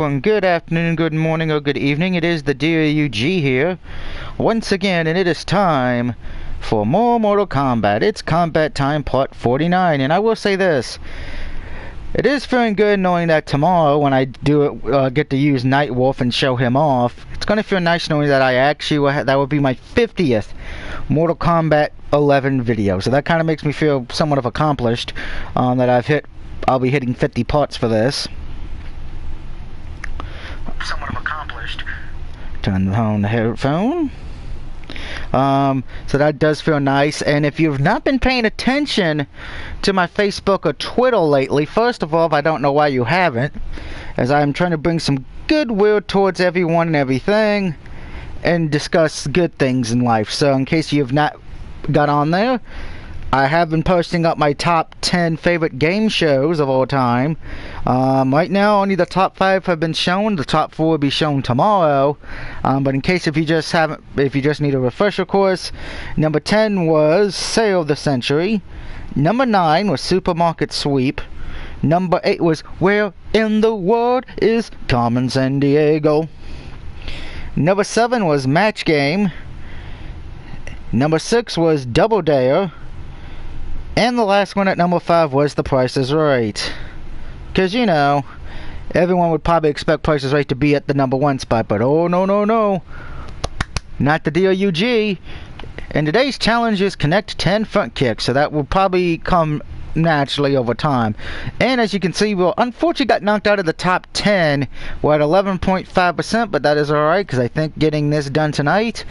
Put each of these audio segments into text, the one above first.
Good afternoon, good morning, or good evening. It is the DOUG here once again, and it is time for more Mortal Kombat. It's Combat Time Part 49, and I will say this. It is feeling good knowing that tomorrow, when I do get to use Nightwolf and show him off, it's going to feel nice knowing that I actually that will be my 50th Mortal Kombat 11 video. So that kind of makes me feel somewhat of accomplished that I'll be hitting 50 parts for this. Somewhat of accomplished. Turn on the headphone. So that does feel nice. And if you've not been paying attention to my Facebook or Twitter lately, first of all, I don't know why you haven't, as I'm trying to bring some goodwill towards everyone and everything and discuss good things in life. So in case you have not got on there, I have been posting up my top 10 favorite game shows of all time. Right now, only the top 5 have been shown. The top 4 will be shown tomorrow. But in case if you just need a refresher course, number 10 was Sale of the Century. Number 9 was Supermarket Sweep. Number 8 was Where in the World is Carmen Sandiego. Number 7 was Match Game. Number 6 was Double Dare. And the last one at number 5 was The Price is Right. Because, you know, everyone would probably expect Price is Right to be at the number 1 spot. But oh, no, no, no. Not the DOUG. And today's challenge is connect 10 front kicks. So that will probably come naturally over time. And as you can see, we unfortunately got knocked out of the top 10. We're at 11.5%. But that is alright, because I think getting this done tonight,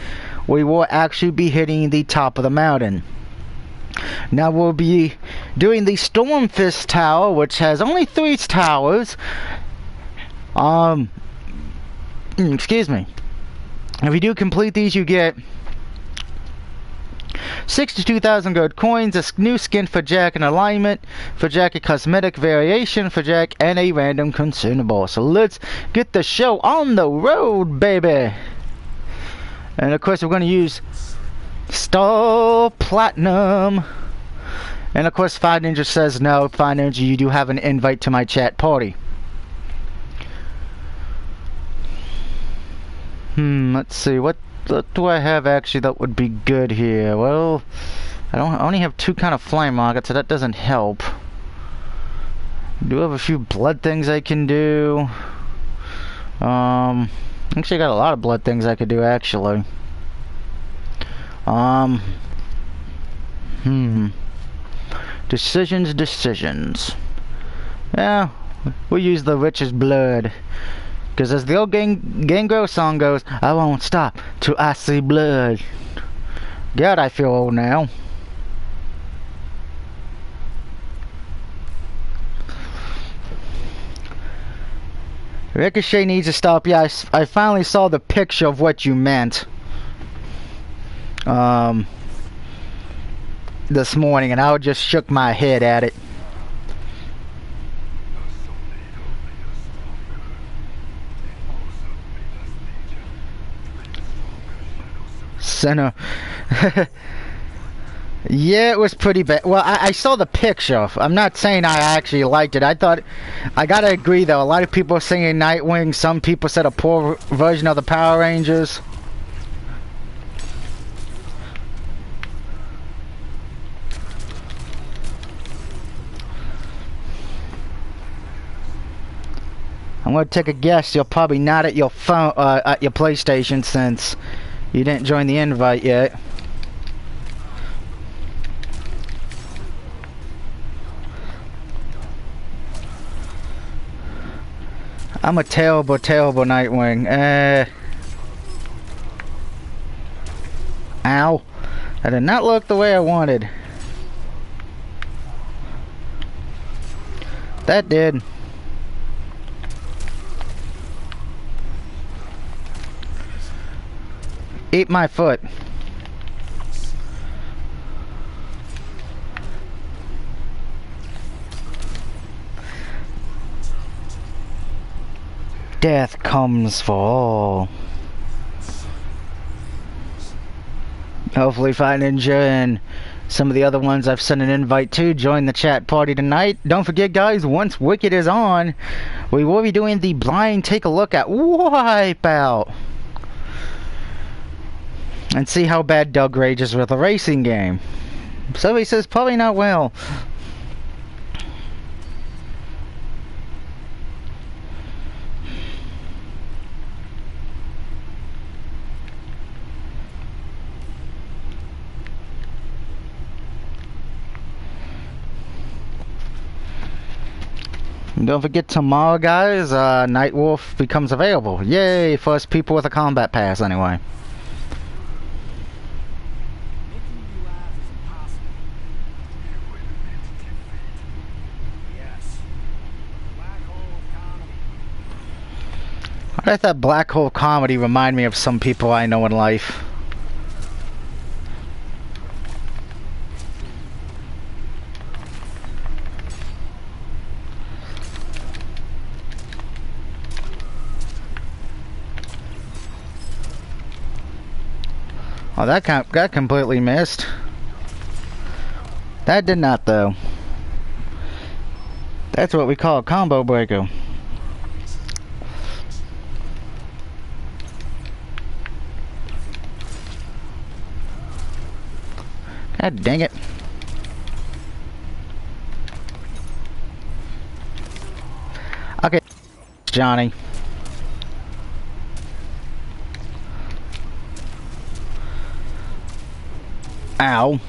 we will actually be hitting the top of the mountain. Now we'll be doing the Storm Fist Tower, which has only 3 towers. Excuse me. If you do complete these, you get 62,000 gold coins, a new skin for Jack, an alignment for Jack, a cosmetic variation for Jack, and a random consumable. So let's get the show on the road, baby. And of course, we're going to use Star Platinum. And of course, Fire Ninja says no. Fire Ninja, you do have an invite to my chat party. Let's see, what do I have actually that would be good here? Well, I only have 2 kind of flame rockets, so that doesn't help. I do have a few blood things I can do. Actually, I got a lot of blood things I could do, actually. Decisions. Yeah, we'll use the richest blood. Because as the old Gangrel song goes, I won't stop till I see blood. God, I feel old now. Ricochet needs to stop. Yeah, I finally saw the picture of what you meant. This morning, and I just shook my head at it. Center. Yeah, it was pretty bad. Well, I saw the picture. I'm not saying I actually liked it. I gotta agree though, a lot of people are singing Nightwing. Some people said a poor version of the Power Rangers. I'm gonna take a guess you're probably not at your phone, at your PlayStation, since you didn't join the invite yet. I'm a terrible, terrible Nightwing. Ow. That did not look the way I wanted. That did. Eat my foot. Death comes for all. Hopefully Fire Ninja and some of the other ones I've sent an invite to join the chat party tonight. Don't forget, guys, once Wicked is on, We will be doing the blind take a look at Wipeout. And see how bad Doug rages with a racing game. So he says probably not well. And don't forget tomorrow, guys, Nightwolf becomes available. Yay, for us people with a combat pass anyway. I thought black hole comedy remind me of some people I know in life. Oh, that got completely missed. That did not, though. That's what we call a combo breaker. God dang it. Okay, Johnny. Ow.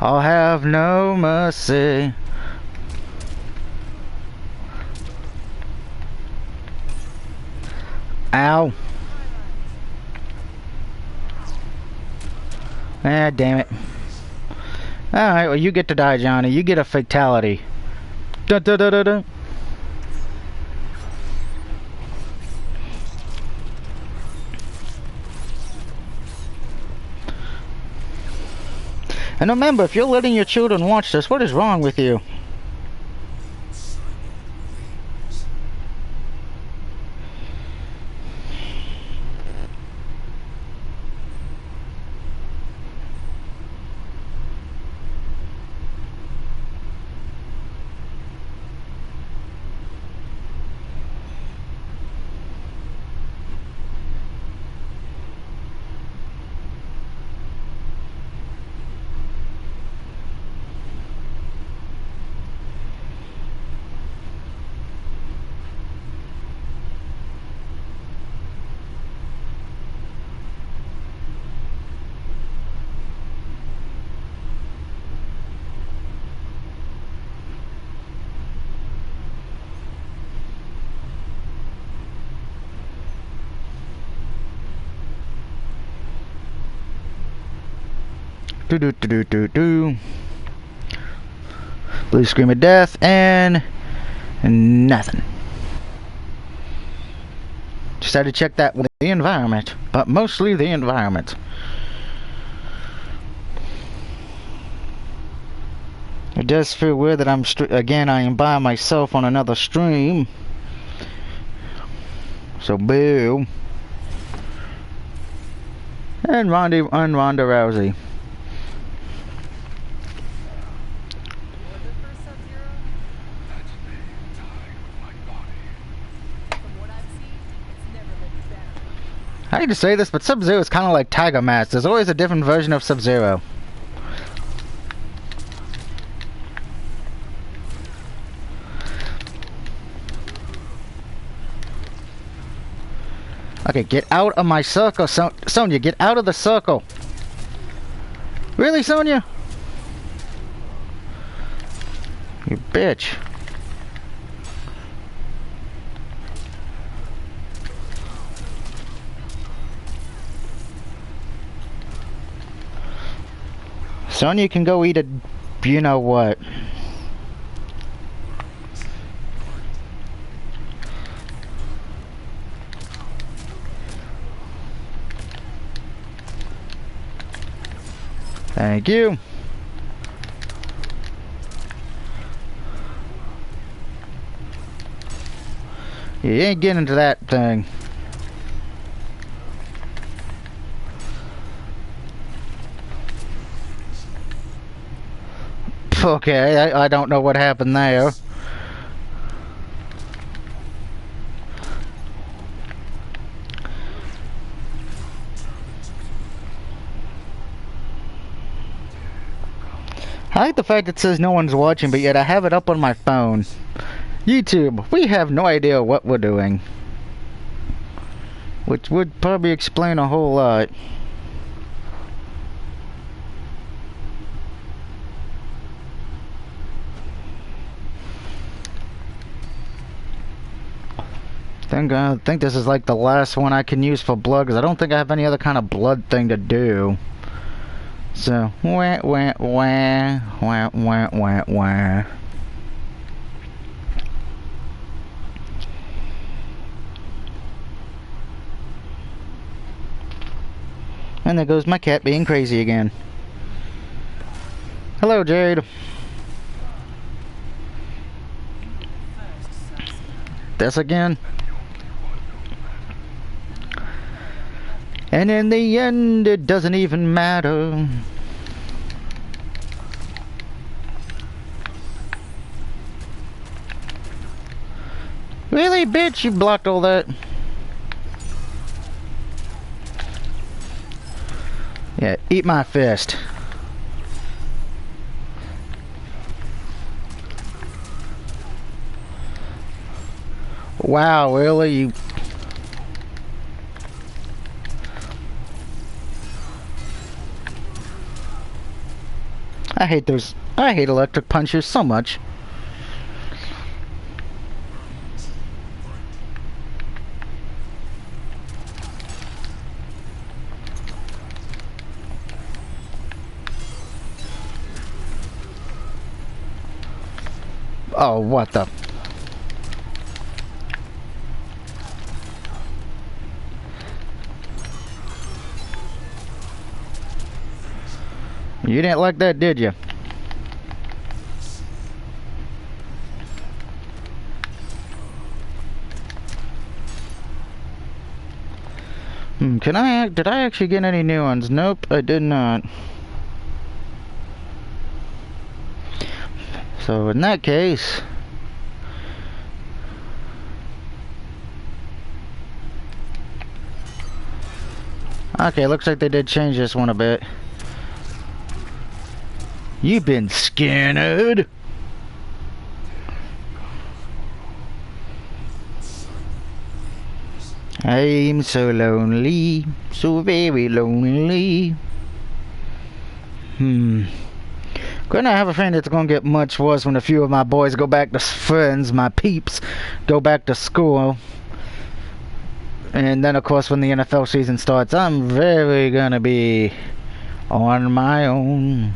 I'll have no mercy. Ow. Ah, damn it. Alright, well, you get to die, Johnny. You get a fatality. Dun, dun, dun, dun, dun. And remember, if you're letting your children watch this, what is wrong with you? Do do do do do do. Blue scream of death and nothing. Just had to check that with the environment, but mostly the environment. It does feel weird that I am by myself on another stream. So boo. And Ronda Rousey. I hate to say this, but Sub-Zero is kind of like Tiger Mask. There's always a different version of Sub-Zero. Okay, get out of my circle, Sonya. Get out of the circle. Really, Sonya? You bitch. Sonya can go eat a you know what. Thank you. You ain't getting into that thing. Okay, I don't know what happened there. I like the fact it says no one's watching, but yet I have it up on my phone. YouTube, we have no idea what we're doing. Which would probably explain a whole lot. I think this is like the last one I can use for blood, because I don't think I have any other kind of blood thing to do. So, wah, wah, wah, wah, wah, wah, wah. And there goes my cat being crazy again. Hello, Jade. This again? And in the end, it doesn't even matter. Really, bitch? You blocked all that? Yeah, eat my fist. Wow, really? You... I hate electric punches so much. Oh, what the... You didn't like that, did you? Did I actually get any new ones? Nope, I did not. So in that case... Okay, looks like they did change this one a bit. You've been scared. I'm so lonely, so very lonely. Gonna have a feeling it's gonna get much worse when a few of my boys go back to friends, my peeps, go back to school. And then of course when the NFL season starts, I'm very gonna be on my own.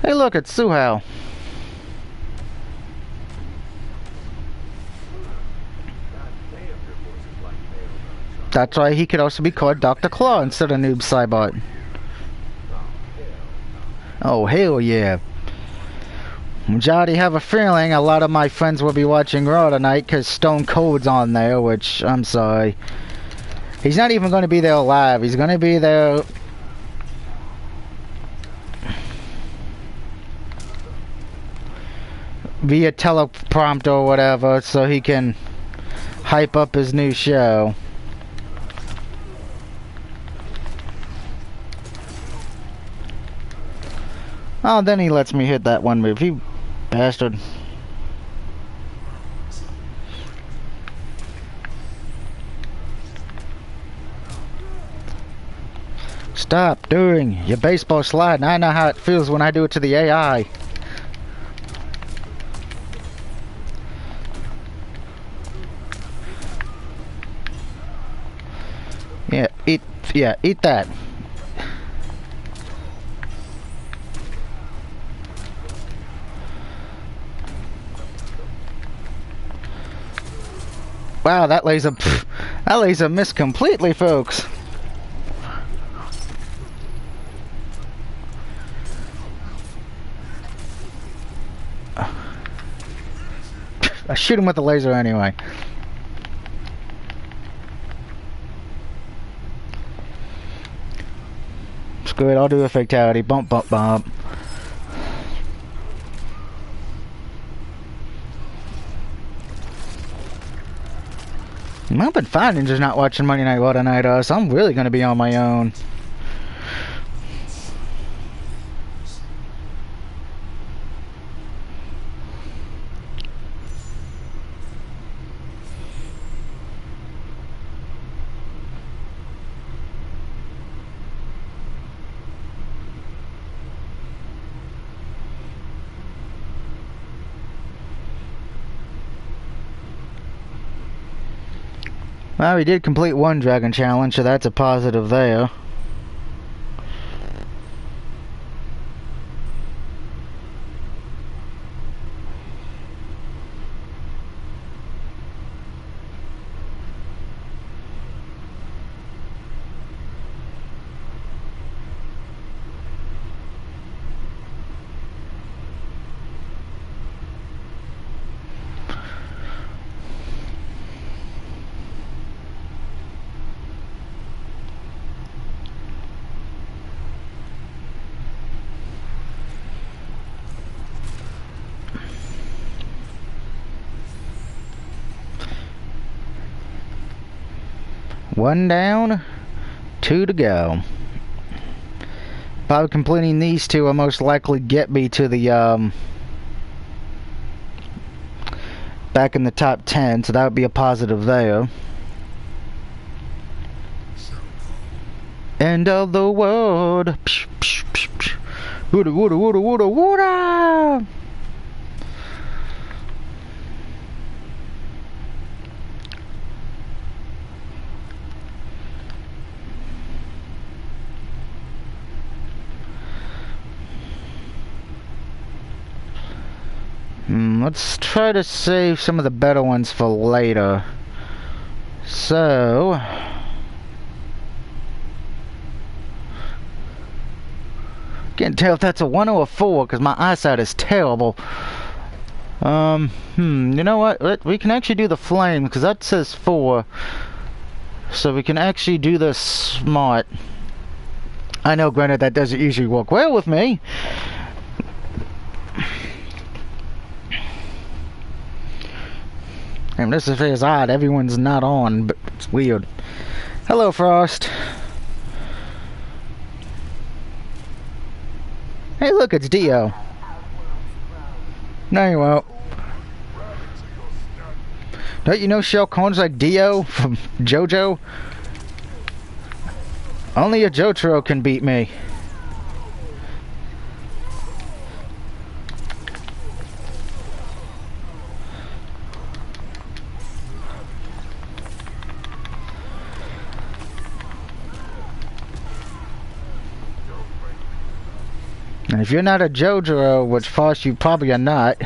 Hey look, it's Suhao. That's why he could also be called Dr. Claw instead of Noob Saibot. Oh, hell yeah. Which I already have a feeling a lot of my friends will be watching Raw tonight because Stone Cold's on there, which, I'm sorry. He's not even going to be there live. He's going to be there... via teleprompter or whatever, so he can hype up his new show. Oh, then he lets me hit that one move. You bastard. Stop doing your baseball slide. I know how it feels when I do it to the AI. Eat that. Wow, that laser, That laser missed completely, folks. I shoot him with the laser anyway. Screw it, I'll do a fatality. Bump, bump, bump. I've been finding just not watching Monday Night Raw tonight, so I'm really going to be on my own. Well, we did complete one dragon challenge, so that's a positive there. One down, two to go. By completing these two will most likely get me to the back in the top 10, so that would be a positive there. End of the world. Wooda wooda wooda wooda wooda. Let's try to save some of the better ones for later. So, can't tell if that's a 1 or a 4 because my eyesight is terrible. You know what? We can actually do the flame because that says 4. So we can actually do this smart. I know, granted, that doesn't usually work well with me. And this is odd, everyone's not on, but it's weird. Hello, Frost. Hey, look, it's Dio. No, you won't. Don't you know Shell Cone's like Dio from JoJo? Only a Jotaro can beat me. And if you're not a JoJo, which Foss you probably are not.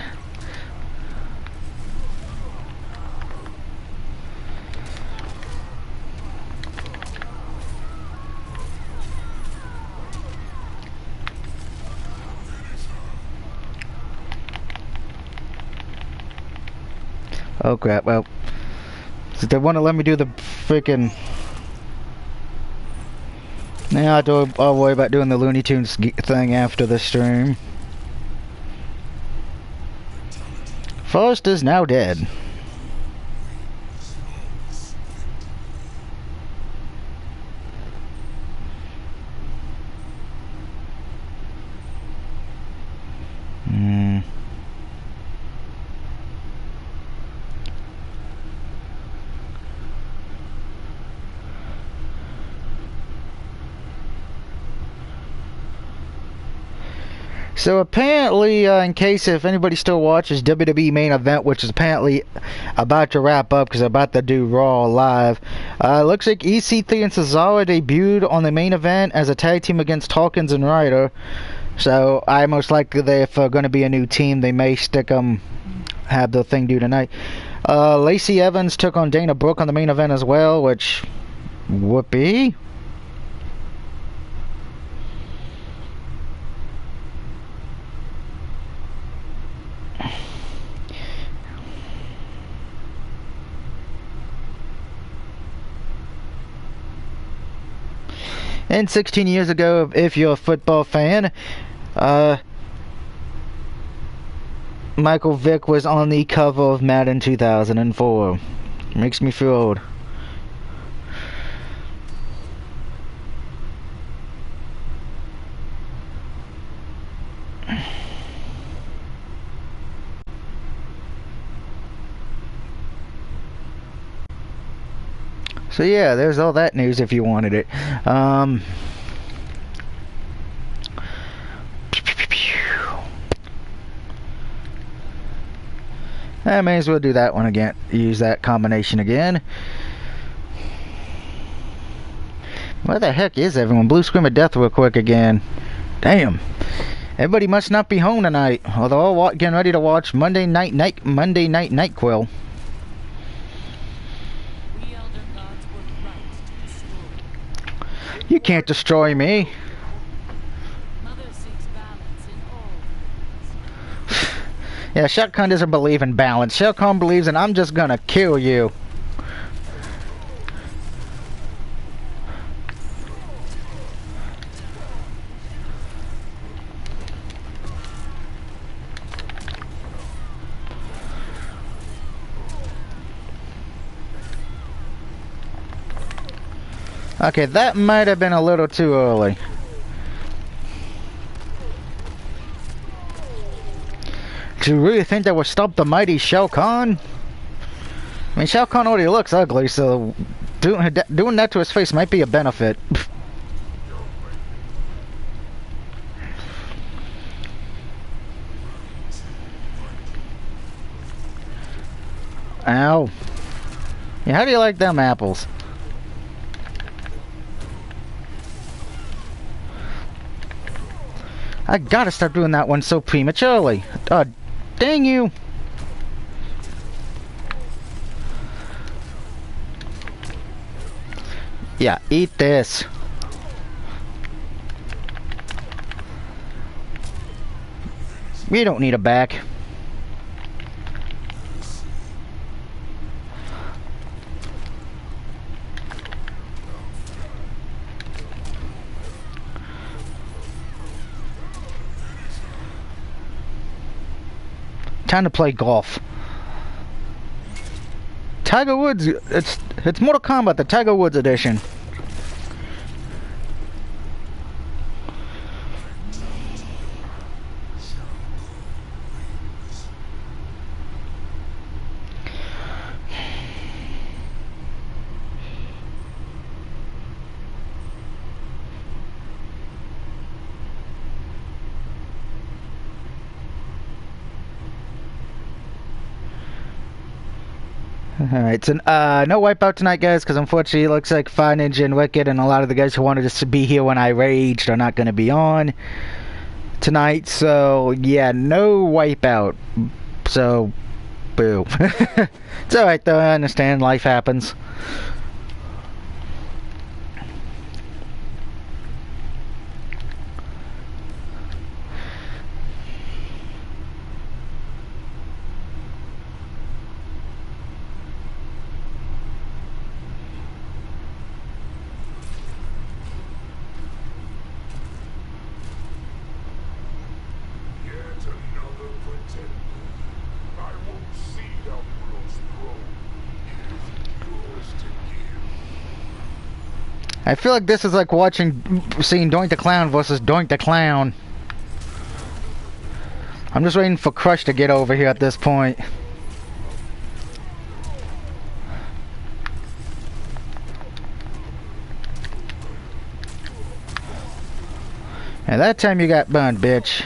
Oh crap, well, so they want to let me do the freaking... Now I'll worry about doing the Looney Tunes thing after the stream. Forrest is now dead. So apparently, in case if anybody still watches WWE Main Event, which is apparently about to wrap up because they're about to do Raw live, looks like EC3 and Cesaro debuted on the Main Event as a tag team against Hawkins and Ryder. So I most likely, if going to be a new team, they may stick them, have the thing do tonight. Lacey Evans took on Dana Brooke on the main event as well, which... whoopee. And 16 years ago, if you're a football fan, Michael Vick was on the cover of Madden 2004. Makes me feel old. So yeah, there's all that news if you wanted it. I may as well do that one again. Use that combination again. Where the heck is everyone? Blue screen of death real quick again. Damn. Everybody must not be home tonight. Although all getting ready to watch Monday Night NyQuil. You can't destroy me. Yeah, Shao Kahn doesn't believe in balance. Shao Kahn believes in I'm just gonna kill you. Okay, that might have been a little too early. Do you really think that would stop the mighty Shao Kahn? I mean, Shao Kahn already looks ugly, so doing that to his face might be a benefit. Ow. Yeah, how do you like them apples? I gotta start doing that one so prematurely. Dang you! Yeah, eat this. We don't need a back. Time to play golf. Tiger Woods, it's Mortal Kombat, the Tiger Woods edition. Alright, so no wipeout tonight, guys, because unfortunately it looks like Fire Ninja and Wicked and a lot of the guys who wanted us to be here when I raged are not going to be on tonight. So, yeah, no wipeout. So, boo. It's alright, though. I understand. Life happens. I feel like this is like seeing Doink the Clown versus Doink the Clown. I'm just waiting for Crush to get over here at this point. And that time you got burned, bitch.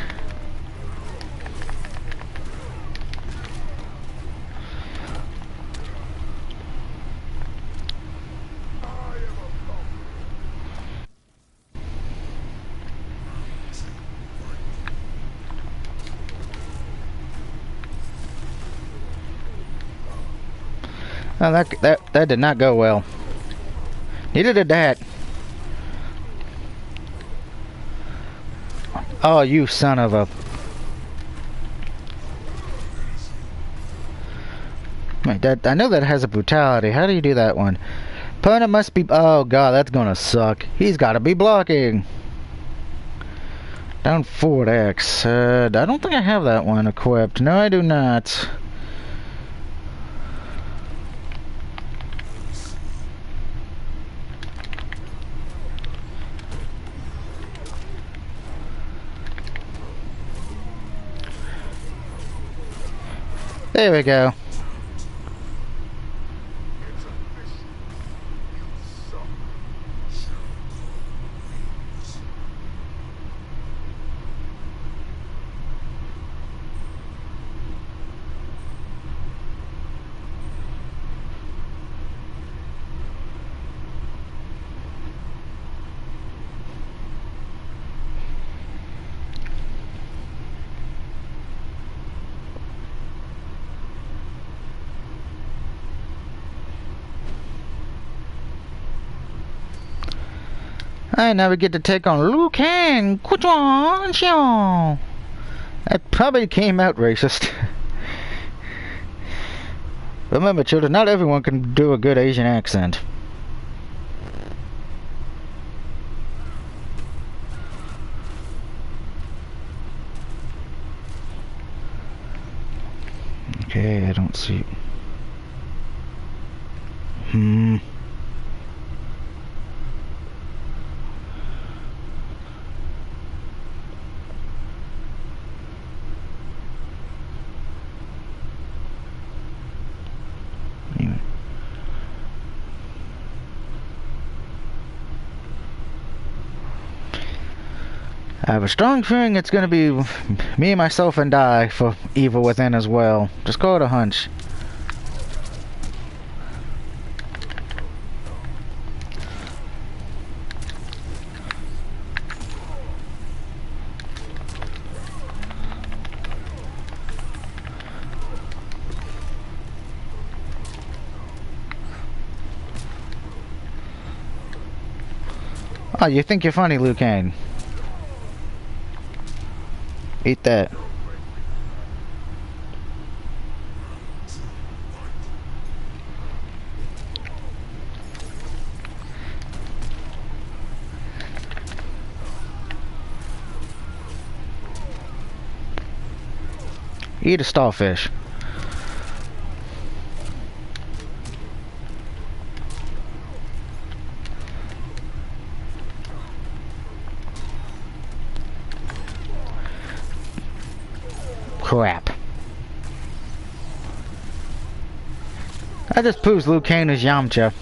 Oh, that did not go well. Neither did that. Oh, you son of a... Wait, I know that has a brutality. How do you do that one? Opponent must be... Oh god, that's gonna suck. He's gotta be blocking. Down forward X. I don't think I have that one equipped. No, I do not. There we go. Alright, now we get to take on Liu Kang. That probably came out racist. Remember, children, not everyone can do a good Asian accent. Okay, I don't see... I have a strong feeling it's gonna be me, myself, and I for Evil Within as well. Just call it a hunch. Oh, you think you're funny, Liu Kang? Eat that. Eat a starfish. Crap. That just proves Liu Kang is Yamcha.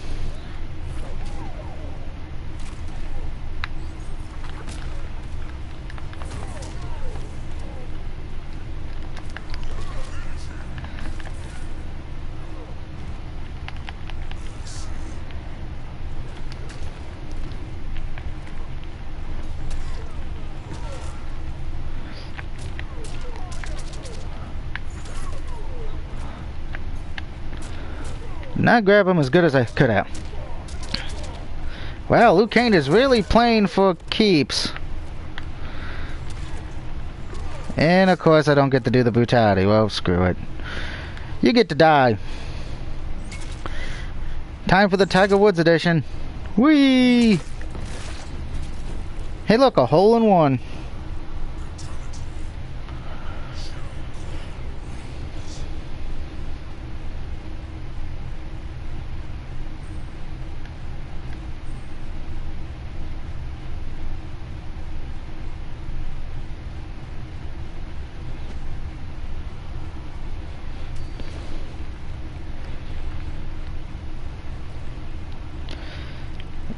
Not grab him as good as I could have. Well, Liu Kang is really playing for keeps. And of course I don't get to do the brutality. Well, screw it. You get to die. Time for the Tiger Woods edition. Whee! Hey look, a hole in one.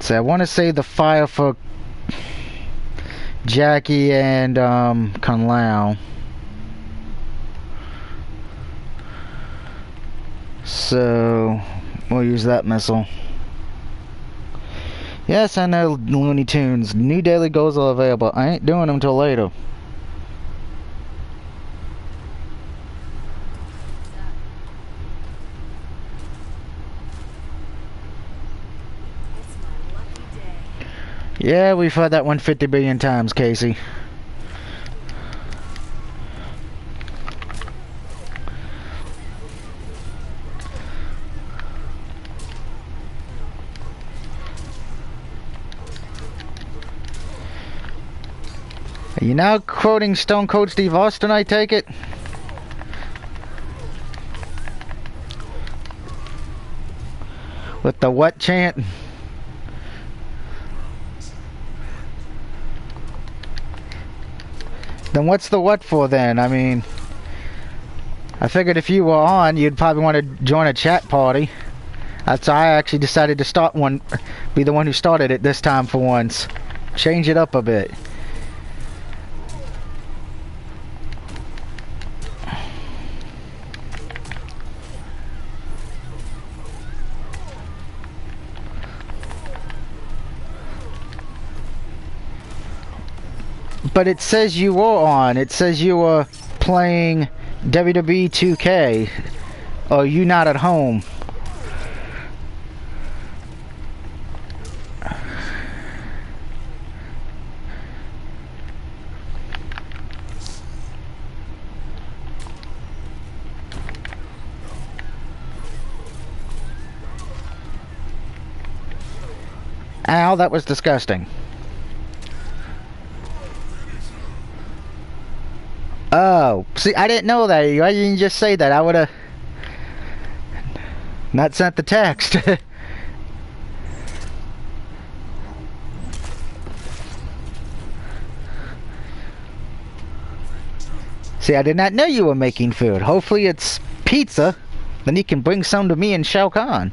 So I want to save the fire for Jackie and Kung Lao. So we'll use that missile. Yes, I know, Looney Tunes. New daily goals are available. I ain't doing them till later. Yeah, we've heard that one 50 billion times, Casey. Are you now quoting Stone Cold Steve Austin, I take it? With the what chant? Then what's the what for then? I mean, I figured if you were on, you'd probably want to join a chat party. That's why I actually decided to start one, be the one who started it this time for once. Change it up a bit. But it says you were on. It says you were playing WWE 2K. Or you not at home. Ow, that was disgusting. Oh, see, I didn't know that. Why didn't you just say that? I would have not sent the text. See, I did not know you were making food. Hopefully it's pizza. Then you can bring some to me and Shao Kahn.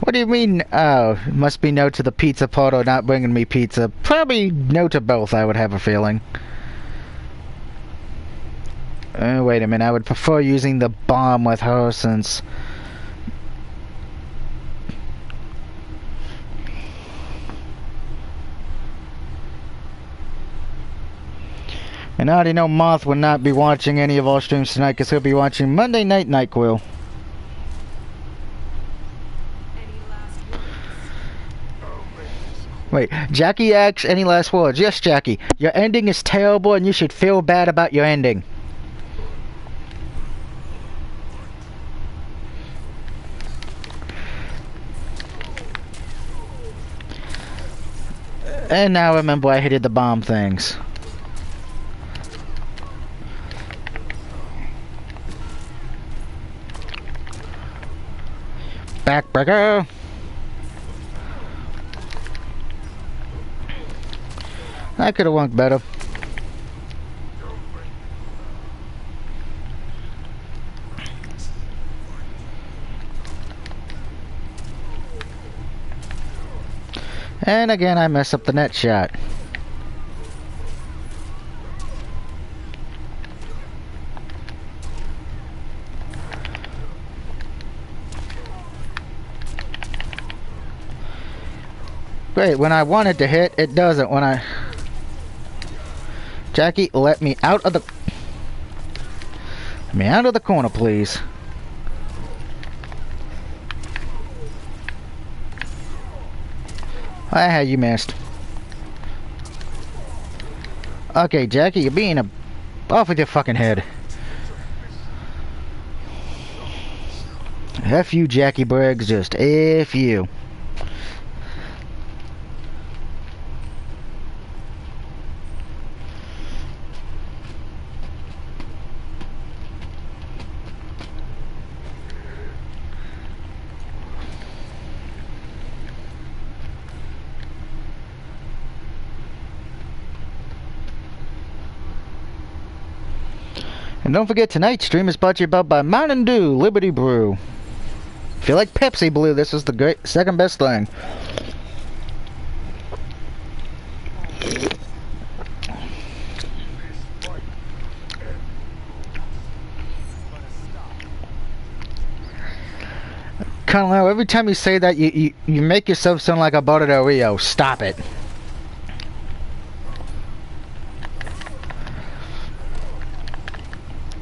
What do you mean, oh, must be no to the pizza part or not bringing me pizza? Probably no to both, I would have a feeling. Oh, wait a minute, I would prefer using the bomb with her since... And I already know Moth will not be watching any of our streams tonight because he'll be watching Monday Night Nyquil. Wait, Jackie asks, any last words? Yes, Jackie. Your ending is terrible and you should feel bad about your ending. And now remember I hated the bomb things. Backbreaker. I could have won better. And again, I mess up the net shot. Great, when I wanted to hit, it doesn't. When I... Jackie, let me out of the... Let me out of the corner, please. Ah, you missed. Okay, Jackie, you're being a... off with your fucking head. F you, Jackie Briggs, just F you. And don't forget, tonight's stream is brought to you about by Mountain Dew Liberty Brew. If you like Pepsi Blue, this is the great second best thing. Colonel, every time you say that, you make yourself sound like a Del Rio. Stop it.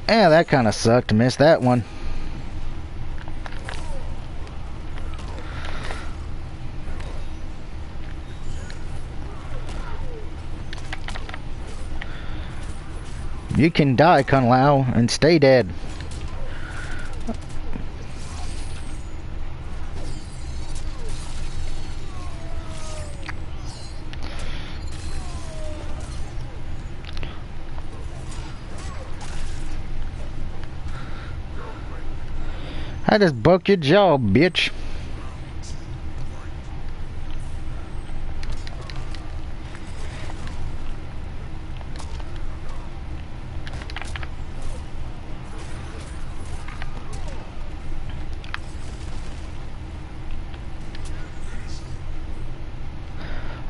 Yeah, that kind of sucked. Missed that one. You can die, Kung Lao, and stay dead. I just broke your jaw, bitch.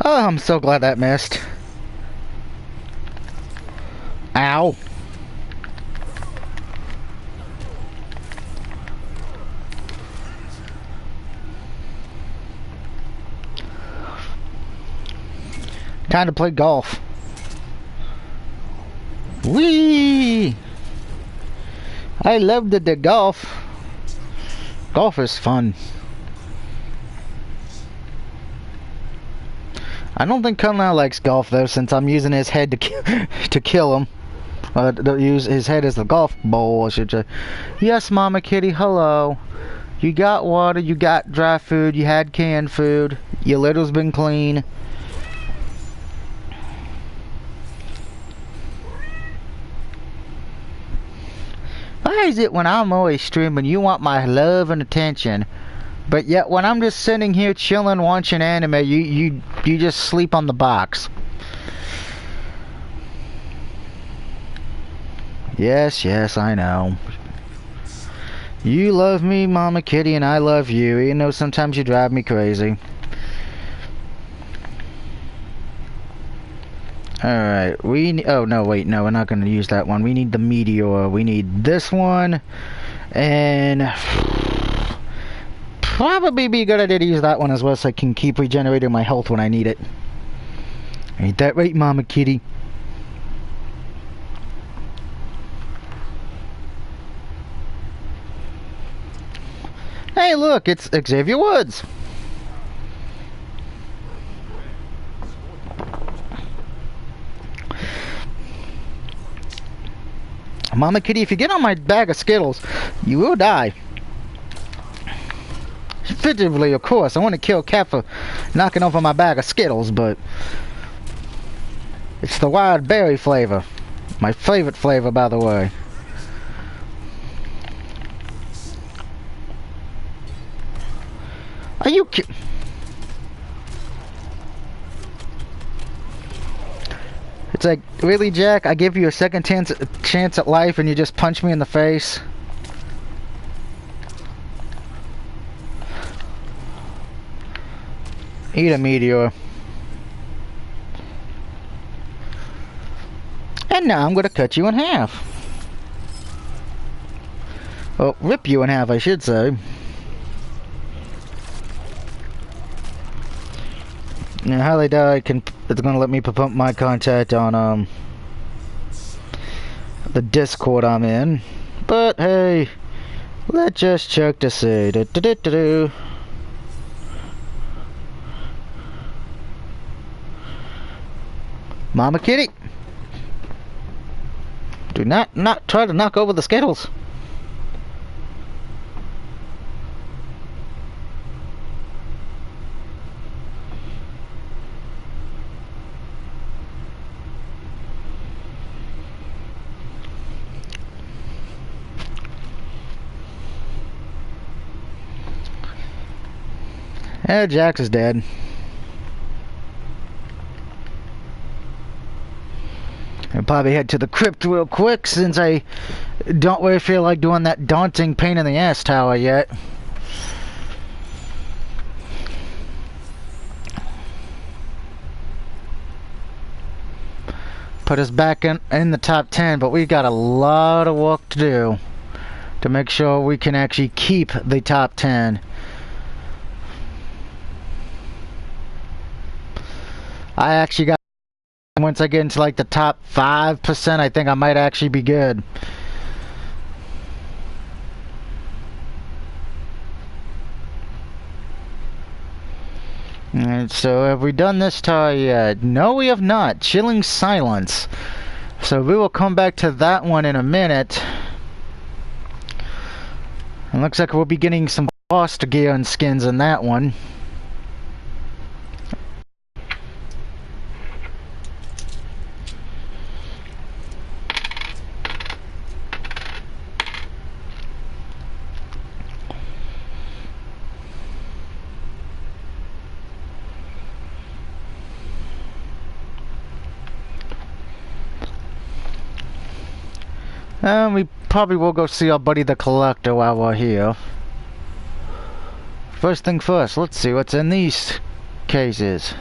Oh, I'm so glad that missed. Ow. Time to play golf. Whee! I love the golf. Golf is fun. I don't think Kung Lao likes golf though, since I'm using his head to kill him. To use his head as the golf bowl, I should say. Yes, Mama Kitty, hello. You got water, you got dry food, you had canned food. Your litter's been clean. Why is it when I'm always streaming, you want my love and attention, but yet when I'm just sitting here chilling, watching anime, you just sleep on the box? Yes, yes, I know. You love me, Mama Kitty, and I love you, even though sometimes you drive me crazy. Alright, oh no, wait, no, we're not going to use that one. We need the meteor. We need this one, and probably be a good idea to use that one as well, so I can keep regenerating my health when I need it. Ain't that right, Mama Kitty? Hey, look, it's Xavier Woods. Mama Kitty, if you get on my bag of Skittles, you will die. Figuratively, of course. I want to kill Cat for knocking over my bag of Skittles, but it's the wild berry flavor. My favorite flavor, by the way. Are you ki- It's like, really, Jack? I give you a second chance at life and you just punch me in the face? Eat a meteor. And now I'm going to cut you in half. Well, rip you in half, I should say. Now, how they die it's gonna let me pump my contact on the Discord I'm in. But hey, let's just check to see. Mama Kitty, do not try to knock over the Skittles. Jax is dead. I'll probably head to the crypt real quick since I don't really feel like doing that daunting pain in the ass tower yet. Put us back in the top 10, but we've got a lot of work to do to make sure we can actually keep the top 10. I actually got, once I get into like the top 5%, I think I might actually be good. Alright, so have we done this tie yet? No, we have not. Chilling Silence. So we will come back to that one in a minute. It looks like we'll be getting some boss gear and skins in that one. We probably will go see our buddy the Collector while we're here. First thing first, let's see what's in these cases.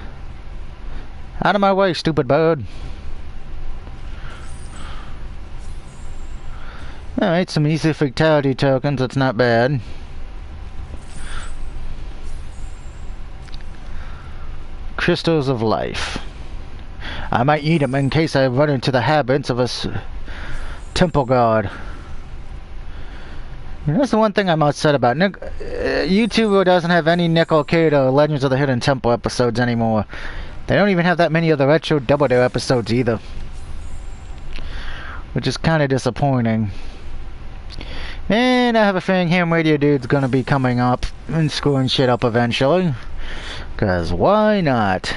Out of my way, stupid bird. Alright, some easy fatality tokens, that's not bad. Crystals of Life. I might need them in case I run into the habits of a temple guard. That's the one thing I'm upset about. YouTube doesn't have any Nickel Cade or Legends of the Hidden Temple episodes anymore. They don't even have that many of the Retro Double Dare episodes either. Which is kind of disappointing. And I have a feeling Ham Radio Dude's gonna be coming up and screwing shit up eventually. Cause why not?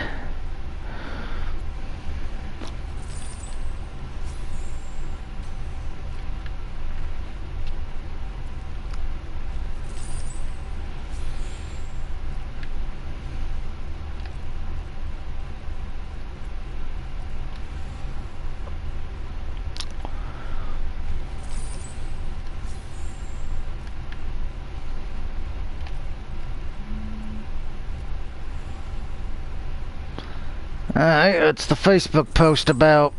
Alright, that's the Facebook post about.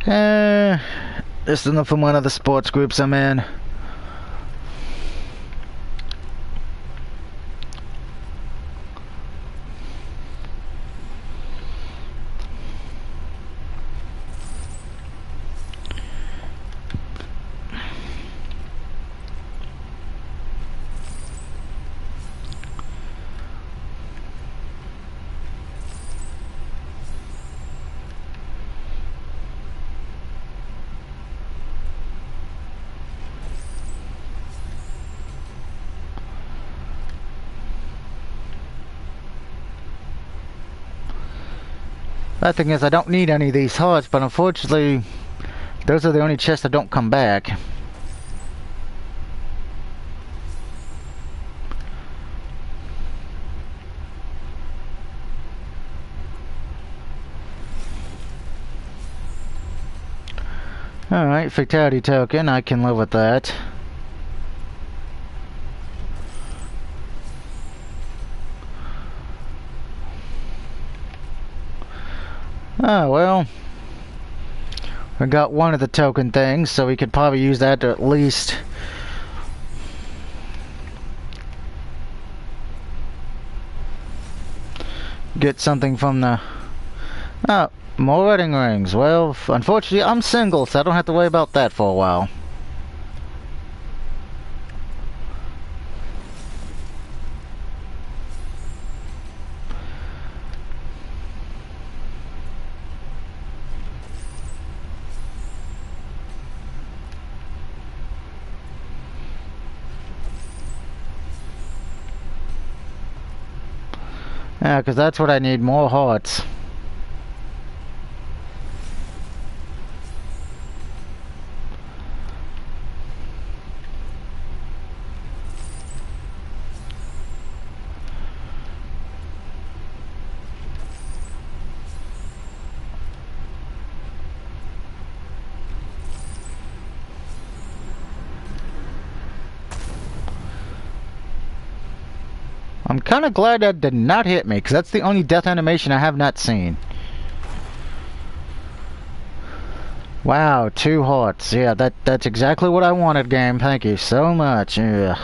This is enough from one of the sports groups I'm in. That thing is, I don't need any of these hearts, but unfortunately, those are the only chests that don't come back. Alright, fatality token, I can live with that. Oh, well. We got one of the token things, so we could probably use that to at least get something from the... Oh, more wedding rings. Well, unfortunately, I'm single, so I don't have to worry about that for a while. Yeah, because that's what I need, more hearts. I'm kind of glad that did not hit me, because that's the only death animation I have not seen. Wow, 2 hearts. Yeah, that's exactly what I wanted, game. Thank you so much. Yeah.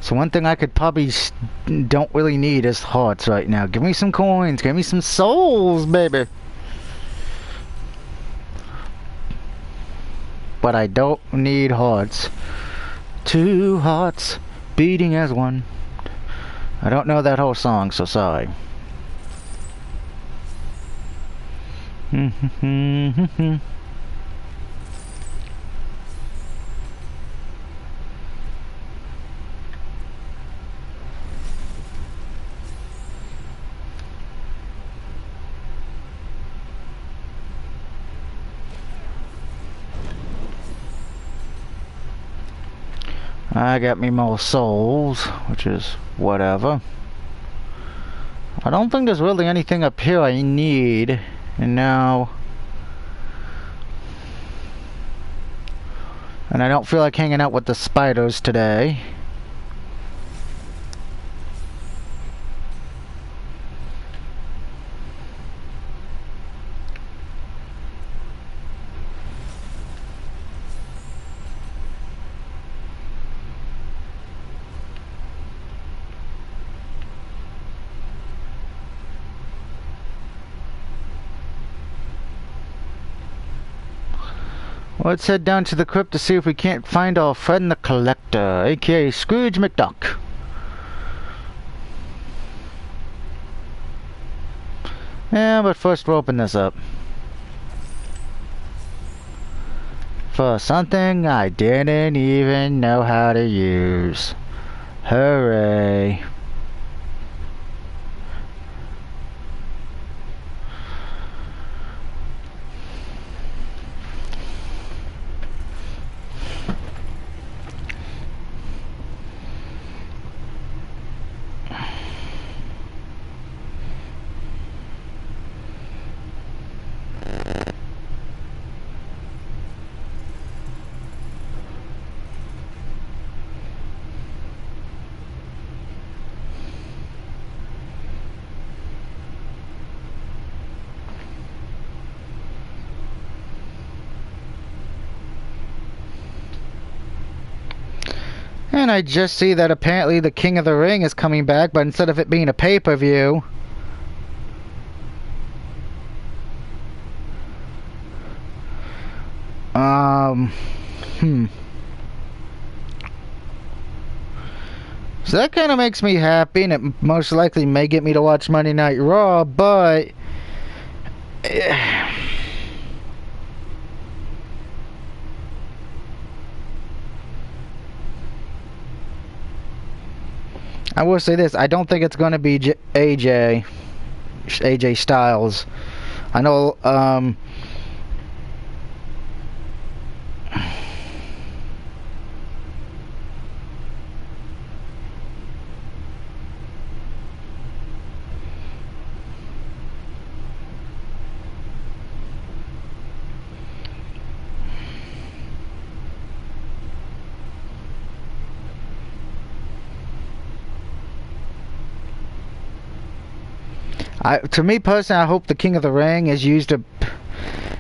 So one thing I could probably don't really need is hearts right now. Give me some coins. Give me some souls, baby. But I don't need hearts. Two hearts beating as one. I don't know that whole song, so sorry. I got me more souls, which is whatever. I don't think there's really anything up here I need. And now... And I don't feel like hanging out with the spiders today. Let's head down to the crypt to see if we can't find our friend the Collector, aka Scrooge McDuck. Yeah, but first we'll open this up. For something I didn't even know how to use. Hooray. And I just see that apparently the King of the Ring is coming back, but instead of it being a pay-per-view, So that kind of makes me happy, and it most likely may get me to watch Monday Night Raw, but... I will say this, I don't think it's going to be AJ Styles. I know, to me personally, I hope the King of the Ring is used to,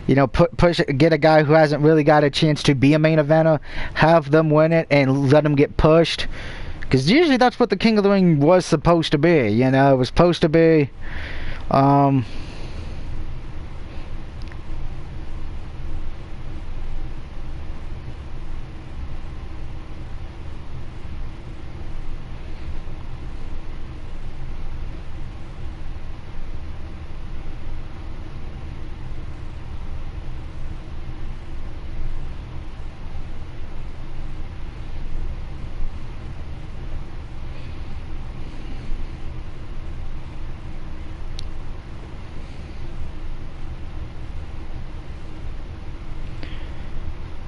you know, get a guy who hasn't really got a chance to be a main eventer, have them win it, and let them get pushed. Because usually that's what the King of the Ring was supposed to be, you know, it was supposed to be,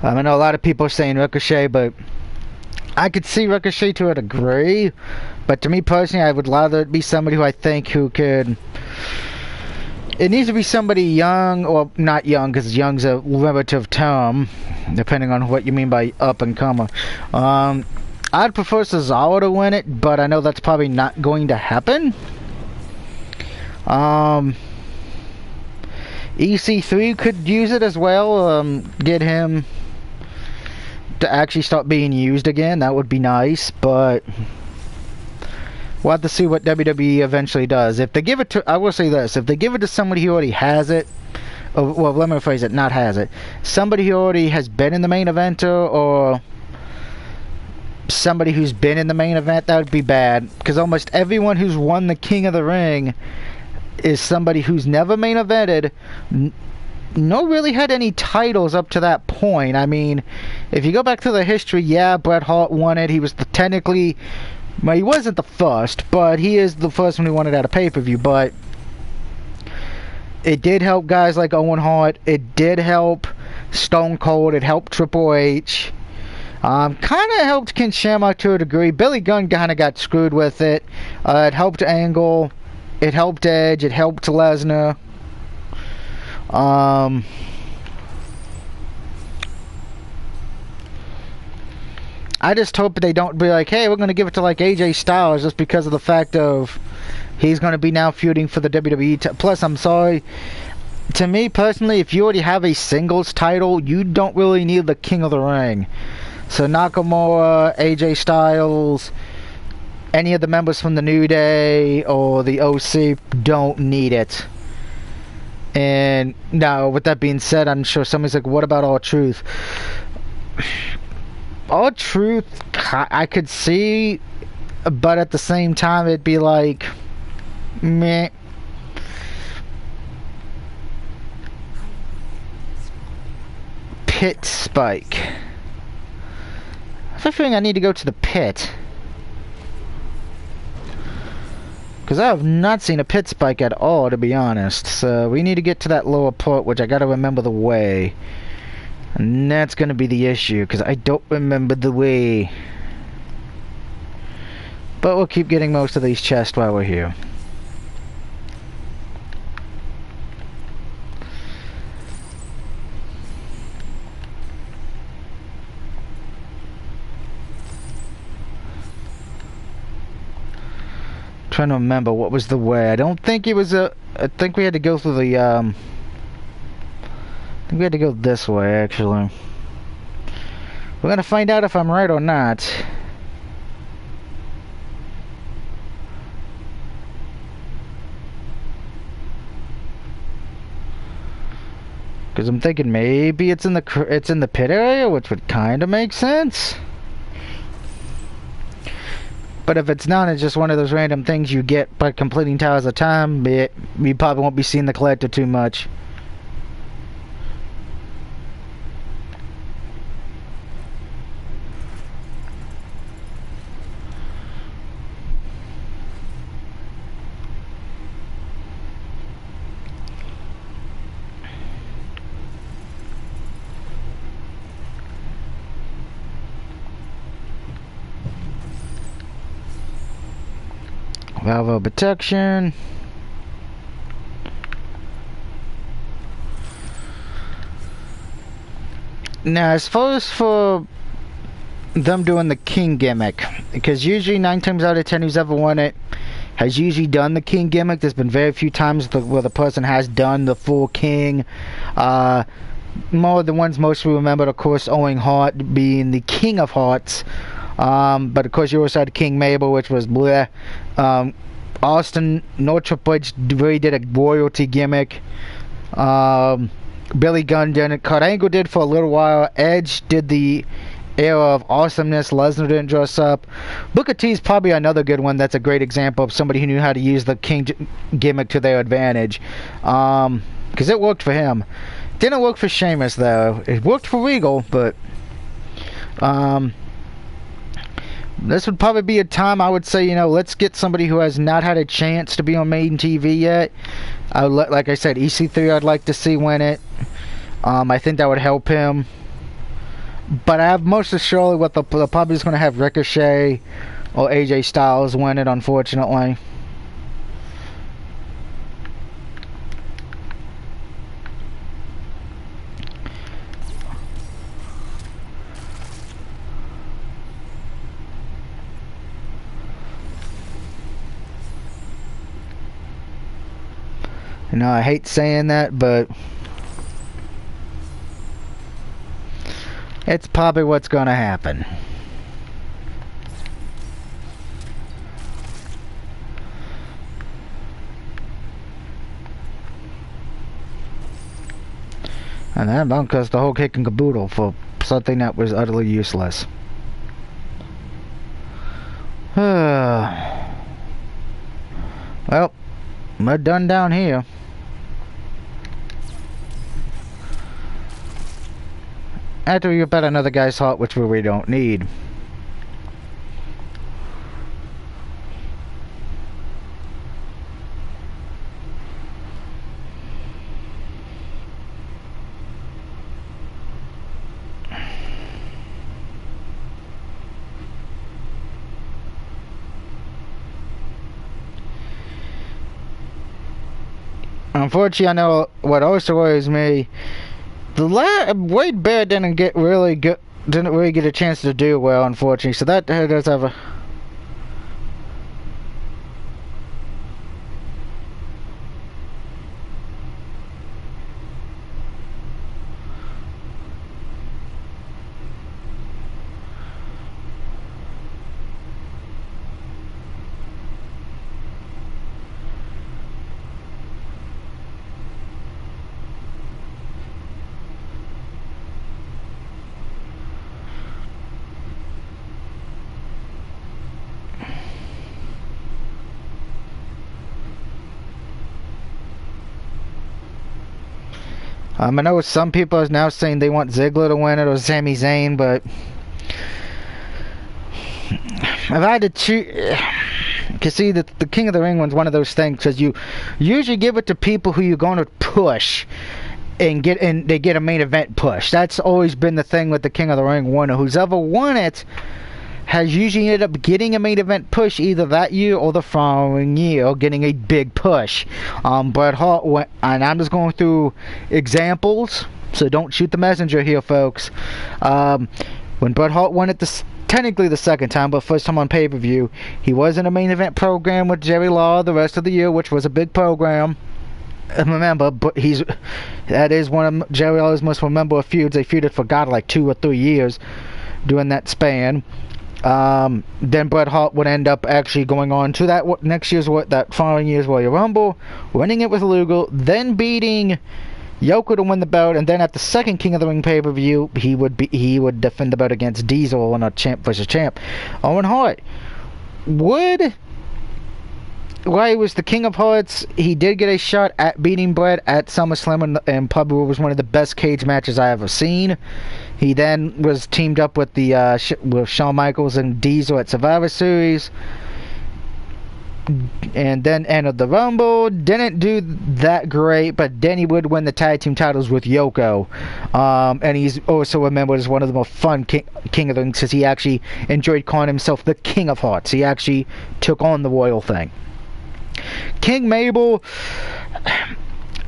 I know a lot of people are saying Ricochet, but I could see Ricochet to a degree. But to me personally, I would rather it be somebody who I think who could... It needs to be somebody young, or not young, because young's a relative term, depending on what you mean by up and comer. I'd prefer Cesaro to win it, but I know that's probably not going to happen. EC3 could use it as well, get him to actually start being used again. That would be nice, but we'll have to see what WWE eventually does. If they give it to, I will say this, if they give it to somebody who already has it, or, well, let me rephrase it, not has it, somebody who already has been in the main eventer, or somebody who's been in the main event, that would be bad. Because almost everyone who's won the King of the Ring is somebody who's never main evented, no really had any titles up to that point. I mean, if you go back to the history, yeah, Bret Hart won it. He was technically, well, he wasn't the first, but he is the first one who won it at a pay-per-view. But it did help guys like Owen Hart. It did help Stone Cold. It helped Triple H. Kind of helped Ken Shamrock to a degree. Billy Gunn kind of got screwed with it. It helped Angle. It helped Edge. It helped Lesnar. I just hope they don't be like, hey, we're going to give it to like AJ Styles just because of the fact of he's going to be now feuding for the WWE. Plus, I'm sorry. To me personally, if you already have a singles title, you don't really need the King of the Ring. So Nakamura, AJ Styles, any of the members from the New Day or the OC don't need it. And now, with that being said, I'm sure somebody's like, what about R-Truth? R-Truth, I could see, but at the same time, it'd be like, meh. Pit Spike. I have a feeling I need to go to the pit. Because I have not seen a pit spike at all, to be honest. So we need to get to that lower part, which I gotta remember the way. And that's gonna be the issue, because I don't remember the way. But we'll keep getting most of these chests while we're here. Trying to remember what was the way. I don't think it was a. I think we had to go through the. I think we had to go this way. Actually, we're gonna find out if I'm right or not. Because I'm thinking maybe it's in the pit area, which would kind of make sense. But if it's not, it's just one of those random things you get by completing Towers of Time. We probably won't be seeing the collector too much. Valve of protection. Now, as far as for them doing the King gimmick, because usually 9 times out of 10 who's ever won it has usually done the King gimmick. There's been very few times where the person has done the full King. More of the ones most we remembered, of course, Owen Hart being the King of Hearts. But of course you also had King Mabel, which was bleh. Austin, no Triple H really did a royalty gimmick. Billy Gunn did it. Kurt Angle did for a little while. Edge did the era of awesomeness. Lesnar didn't dress up. Booker T is probably another good one. That's a great example of somebody who knew how to use the King gimmick to their advantage. Because it worked for him. Didn't work for Sheamus though. It worked for Regal, but this would probably be a time I would say, you know, let's get somebody who has not had a chance to be on main TV yet. Like I said, EC3 I'd like to see win it. I think that would help him. But I have most assuredly what they're probably just going to have Ricochet or AJ Styles win it, unfortunately. You know, I hate saying that, but it's probably what's going to happen. And that about cost the whole kick and caboodle for something that was utterly useless. Well, we're done down here. After we bet another guy's heart, which we don't need. Unfortunately, I know what also worries me. Wade Bear didn't really get a chance to do well, unfortunately. So that does have a. I know some people are now saying they want Ziggler to win it or Sami Zayn, but if I had to choose, you see, the King of the Ring one's one of those things because you usually give it to people who you're going to push and they get a main event push. That's always been the thing with the King of the Ring winner. Who's ever won it has usually ended up getting a main event push either that year or the following year, or getting a big push. Bret Hart went, and I'm just going through examples, so don't shoot the messenger here, folks. When Bret Hart won it technically the second time, but first time on pay-per-view, he was in a main event program with Jerry Lawler the rest of the year, which was a big program. And remember, but that is one of Jerry Lawler's most memorable feuds. They feuded for like 2 or 3 years during that span. Then Bret Hart would end up actually going on to that following year's Royal Rumble, winning it with Luger, then beating Yoko to win the belt, and then at the second King of the Ring pay-per-view, he would defend the belt against Diesel in a champ versus champ. Owen Hart while he was the King of Hearts, he did get a shot at beating Bret at SummerSlam, and probably was one of the best cage matches I ever seen. He then was teamed up with with Shawn Michaels and Diesel at Survivor Series, and then entered the Rumble. Didn't do that great, but then he would win the tag team titles with Yoko. And he's also remembered as one of the most fun King of the Ring, because he actually enjoyed calling himself the King of Hearts. He actually took on the royal thing. King Mabel,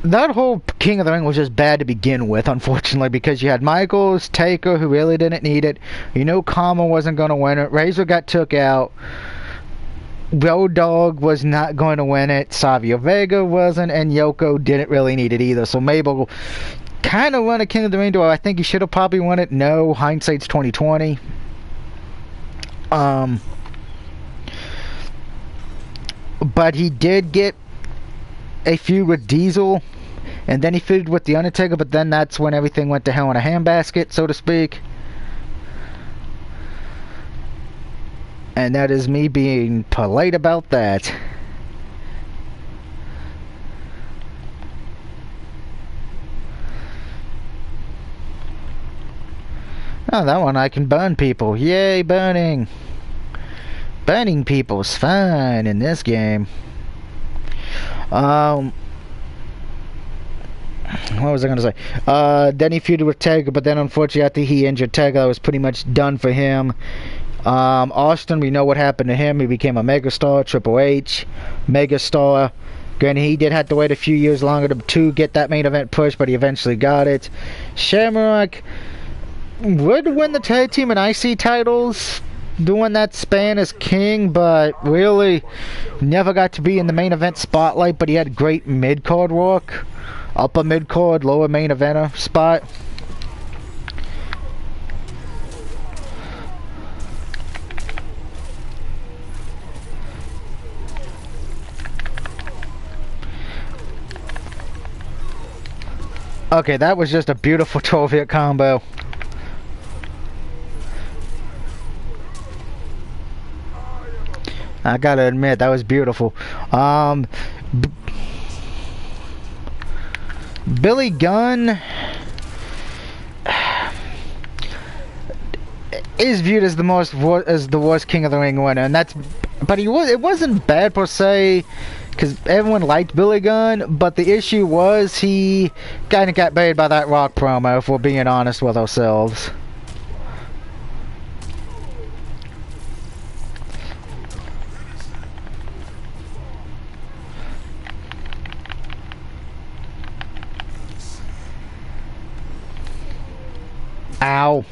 that whole King of the Ring was just bad to begin with, unfortunately, because you had Michaels, Taker, who really didn't need it. You know Kama wasn't going to win it. Razor got took out. Road Dogg was not going to win it. Savio Vega wasn't, and Yoko didn't really need it either. So Mabel kind of won a King of the Ring. Do I think he should have probably won it? No. Hindsight's 2020. But he did get a feud with Diesel, and then he feuded with The Undertaker, but then that's when everything went to hell in a handbasket, so to speak. And that is me being polite about that. Oh, that one I can burn people. Yay, burning! Burning people's fine in this game. What was I going to say? Then he feuded with Taker, but then unfortunately after he injured Taker, that was pretty much done for him. Austin, we know what happened to him. He became a megastar. Triple H, megastar. Granted, he did have to wait a few years longer to get that main event push, but he eventually got it. Shamrock would win the tag team and IC titles doing that span as king, but really never got to be in the main event spotlight. But he had great mid-card work, upper mid-card, lower main eventer spot. Okay, that was just a beautiful 12-hit combo. I gotta admit, that was beautiful. Billy Gunn is viewed as the worst King of the Ring winner, and but it wasn't bad per se, because everyone liked Billy Gunn, but the issue was he kind of got baited by that Rock promo, if we're being honest with ourselves. Ow.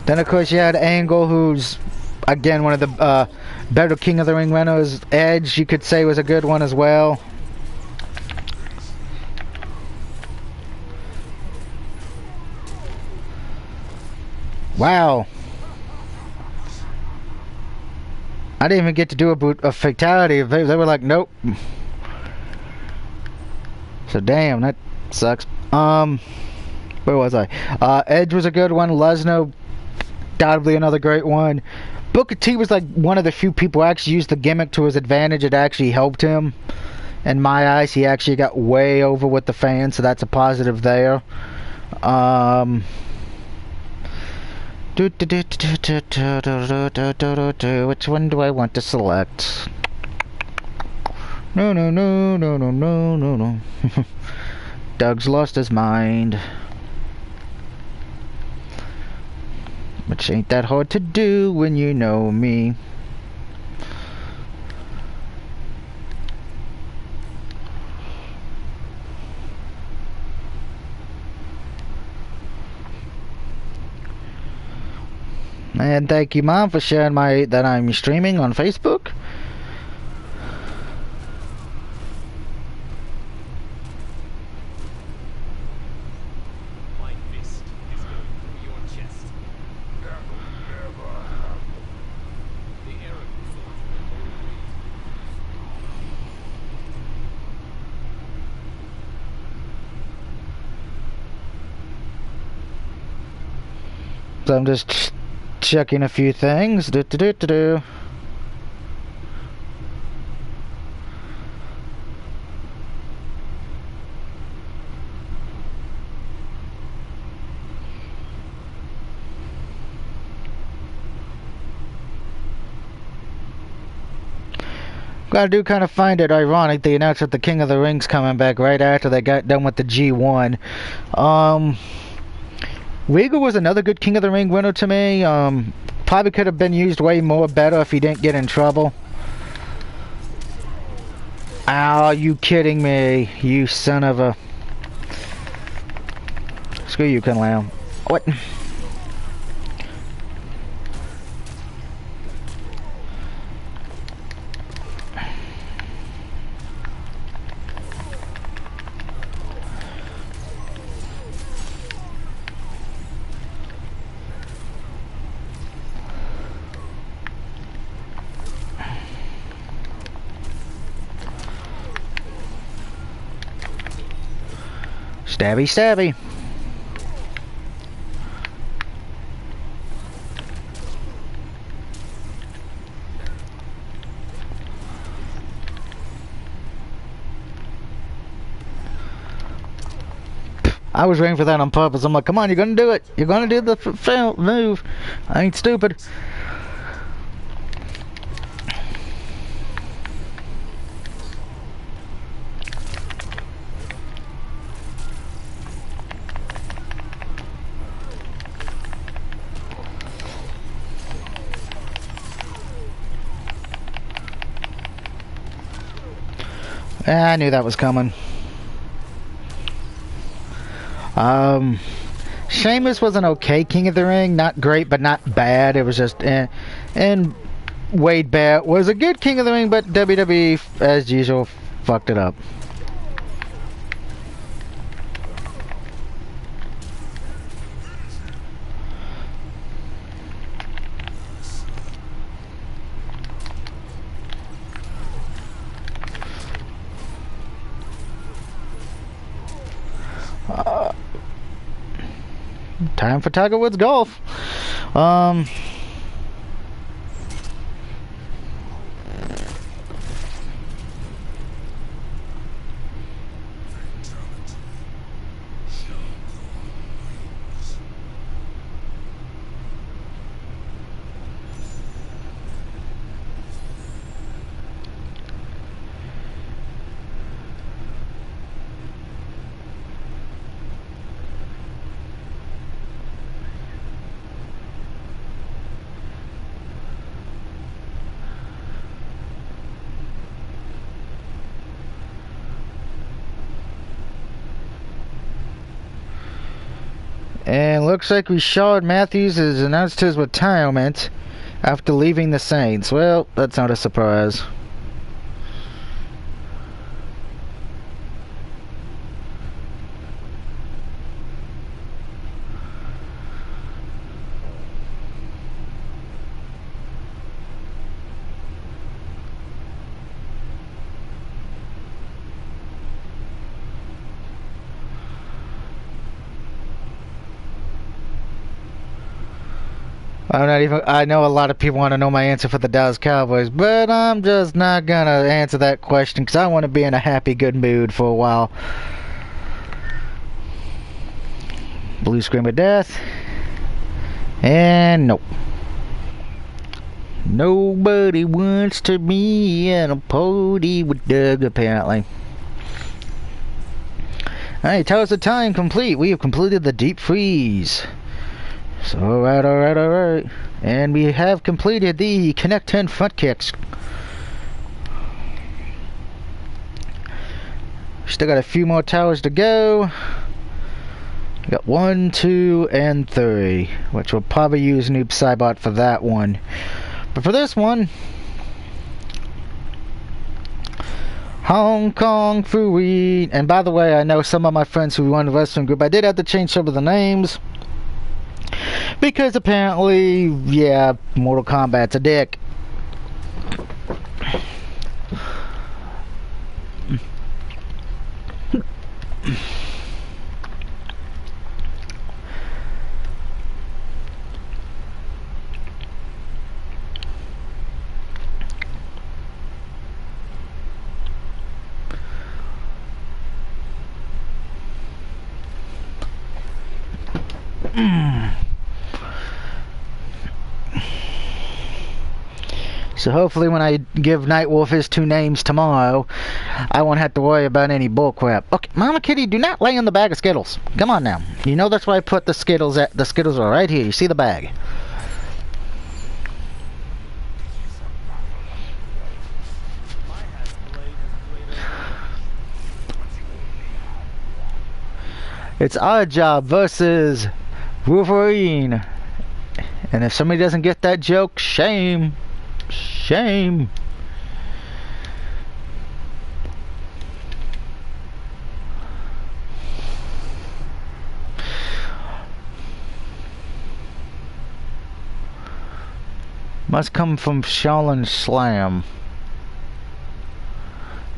Then of course you had Angle, who's again one of the better King of the Ring winners. Edge, you could say, was a good one as well. Wow. I didn't even get to do a fatality. They were like, nope. So damn, that sucks. Where was I? Edge was a good one. Lesnar, undoubtedly another great one. Booker T was like one of the few people who actually used the gimmick to his advantage. It actually helped him. In my eyes, he actually got way over with the fans, so that's a positive there. Which one do I want to select? No. Doug's lost his mind. Which ain't that hard to do when you know me. And thank you, Mom, for sharing that I'm streaming on Facebook. So I'm just checking a few things. I do kind of find it ironic they announced that the King of the Ring's coming back right after they got done with the G1. Regal was another good King of the Ring winner to me. Probably could have been used way more better if he didn't get in trouble. Ow, you kidding me? You son of a... Screw you, Kun Lao. What? Stabby, stabby. I was waiting for that on purpose. I'm like, come on, you're gonna do it. You're gonna do the move. I ain't stupid. I knew that was coming. Sheamus was an okay King of the Ring. Not great, but not bad. It was just and Wade Barrett was a good King of the Ring, but WWE, as usual, fucked it up. Time for Tiger Woods golf. And looks like Rashard Matthews has announced his retirement after leaving the Saints. Well, that's not a surprise. I know a lot of people want to know my answer for the Dallas Cowboys, but I'm just not going to answer that question because I want to be in a happy, good mood for a while. Blue Scream of Death. And nope. Nobody wants to be in a party with Doug, apparently. Alright, tell us the time complete. We have completed the deep freeze. So, alright. And we have completed the Connect 10 front kicks. Still got a few more towers to go. We got 1, 2, and 3, which we'll probably use Noob Cybot for that one. But for this one, Hong Kong Fooey. And by the way, I know some of my friends who run the wrestling group, I did have to change some of the names. Because apparently, yeah, Mortal Kombat's a dick. So hopefully when I give Nightwolf his 2 names tomorrow, I won't have to worry about any bullcrap. Okay, Mama Kitty, do not lay in the bag of Skittles. Come on now. You know that's why I put the Skittles at. The Skittles are right here. You see the bag. It's our job versus Wolverine. And if somebody doesn't get that joke, shame. Shame. Must come from Shaolin Slam.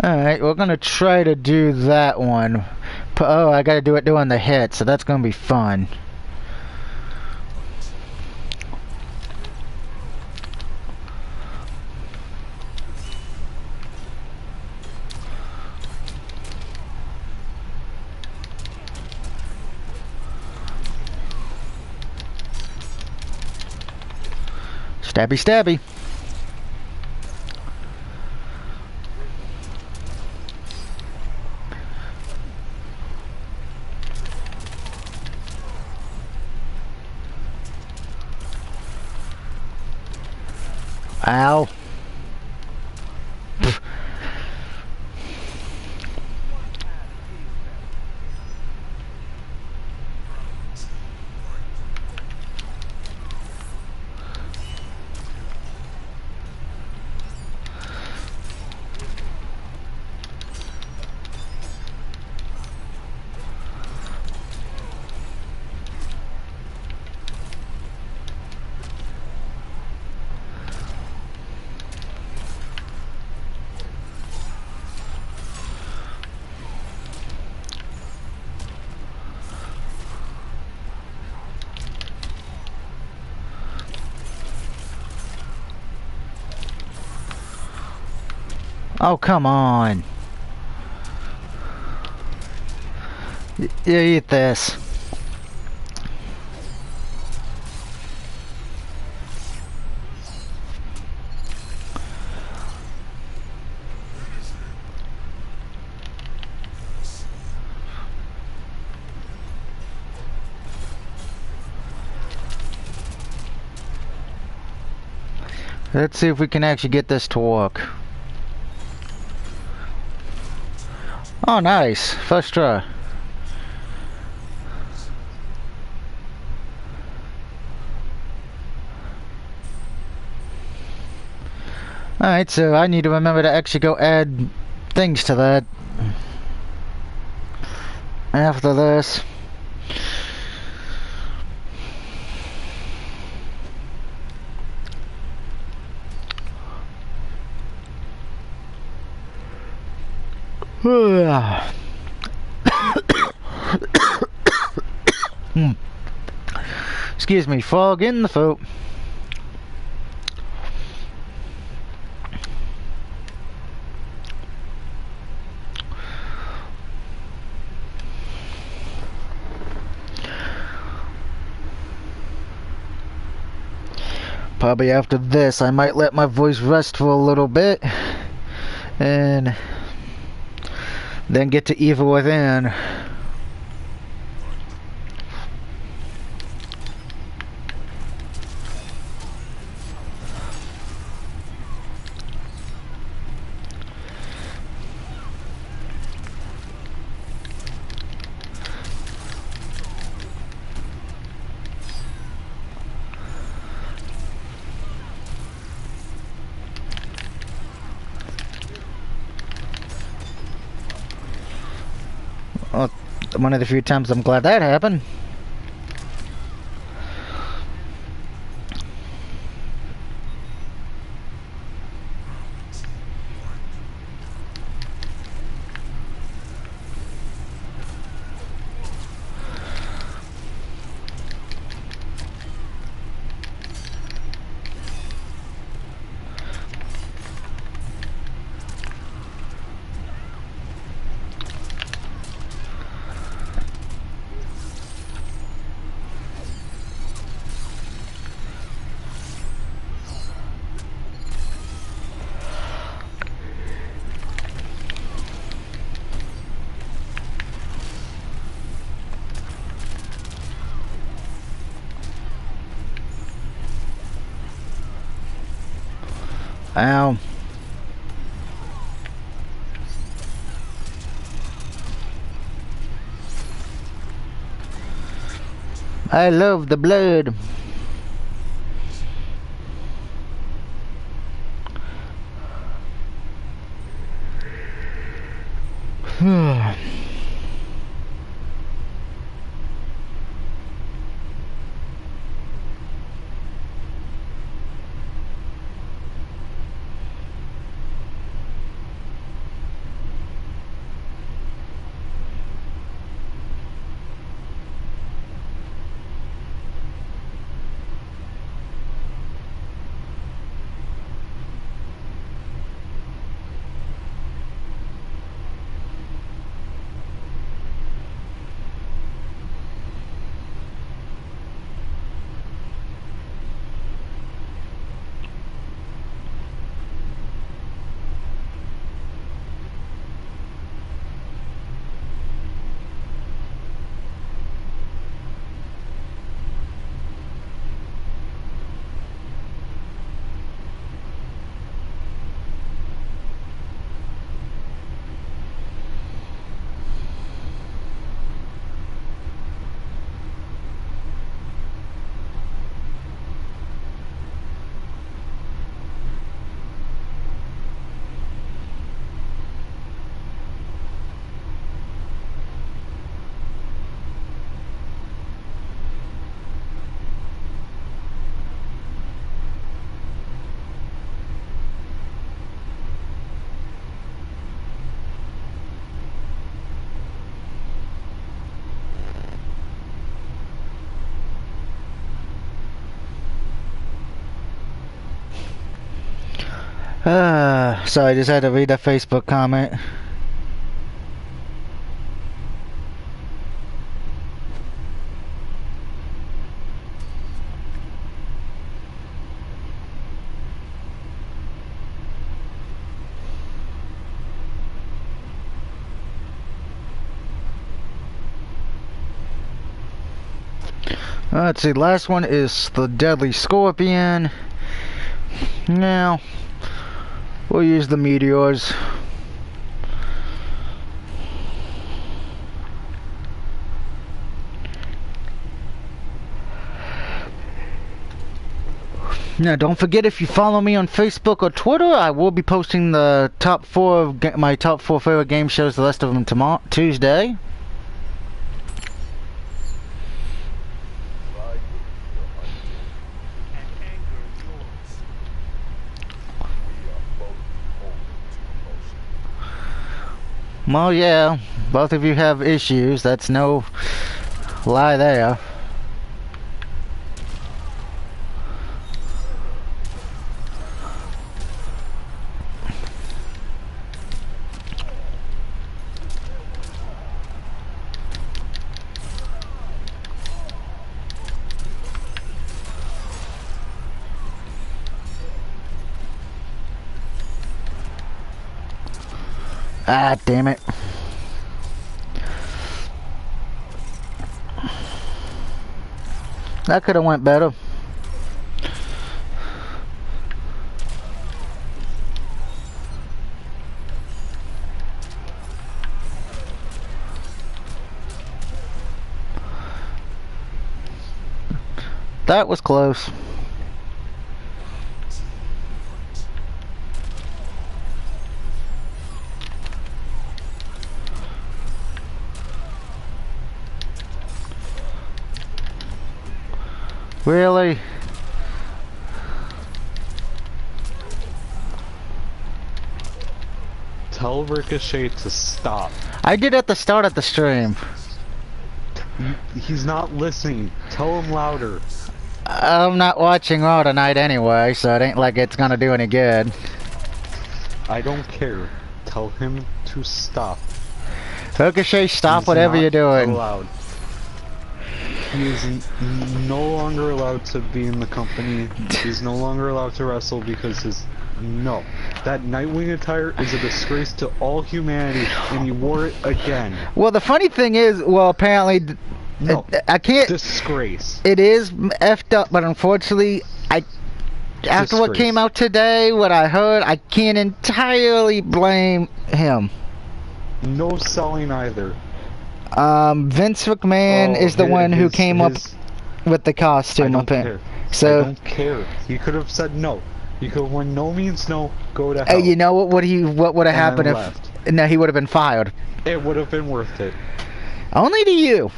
Alright, we're gonna try to do that one. Oh, I gotta do it during the hit, so that's gonna be fun. Stabby, stabby. Ow. Oh, come on. You eat this. Let's see if we can actually get this to work. Oh, nice. First try. Alright, so I need to remember to actually go add things to that after this. Excuse me, fog in the throat. Probably after this, I might let my voice rest for a little bit, and then get to Evil Within. Well, one of the few times I'm glad that happened. Ow. I love the blood. So I just had to read that Facebook comment. Let's see, last one is the Deadly Scorpion. Now, we'll use the meteors. Now, don't forget, if you follow me on Facebook or Twitter, I will be posting the top 4 of my top 4 favorite game shows, the rest of them tomorrow, Tuesday. Well, yeah, both of you have issues. That's no lie there. Ah, damn it. That could have went better. That was close. Really? Tell Ricochet to stop. I did at the start of the stream. He's not listening. Tell him louder. I'm not watching Raw tonight anyway, so it ain't like it's gonna do any good. I don't care. Tell him to stop. Ricochet, stop He's whatever not you're doing. Allowed. He is no longer allowed to be in the company. He's no longer allowed to wrestle because no. That Nightwing attire is a disgrace to all humanity, and he wore it again. Well, the funny thing is, well, apparently, No, I can't. Disgrace. It is effed up, but unfortunately, after what came out today, what I heard, I can't entirely blame him. No selling either. Vince McMahon is the one who came up with the costume. I don't care. So I don't care. He could have said no. He could, when no means no, go to hell. You know what would have happened if? No, he would have been fired. It would have been worth it. Only to you.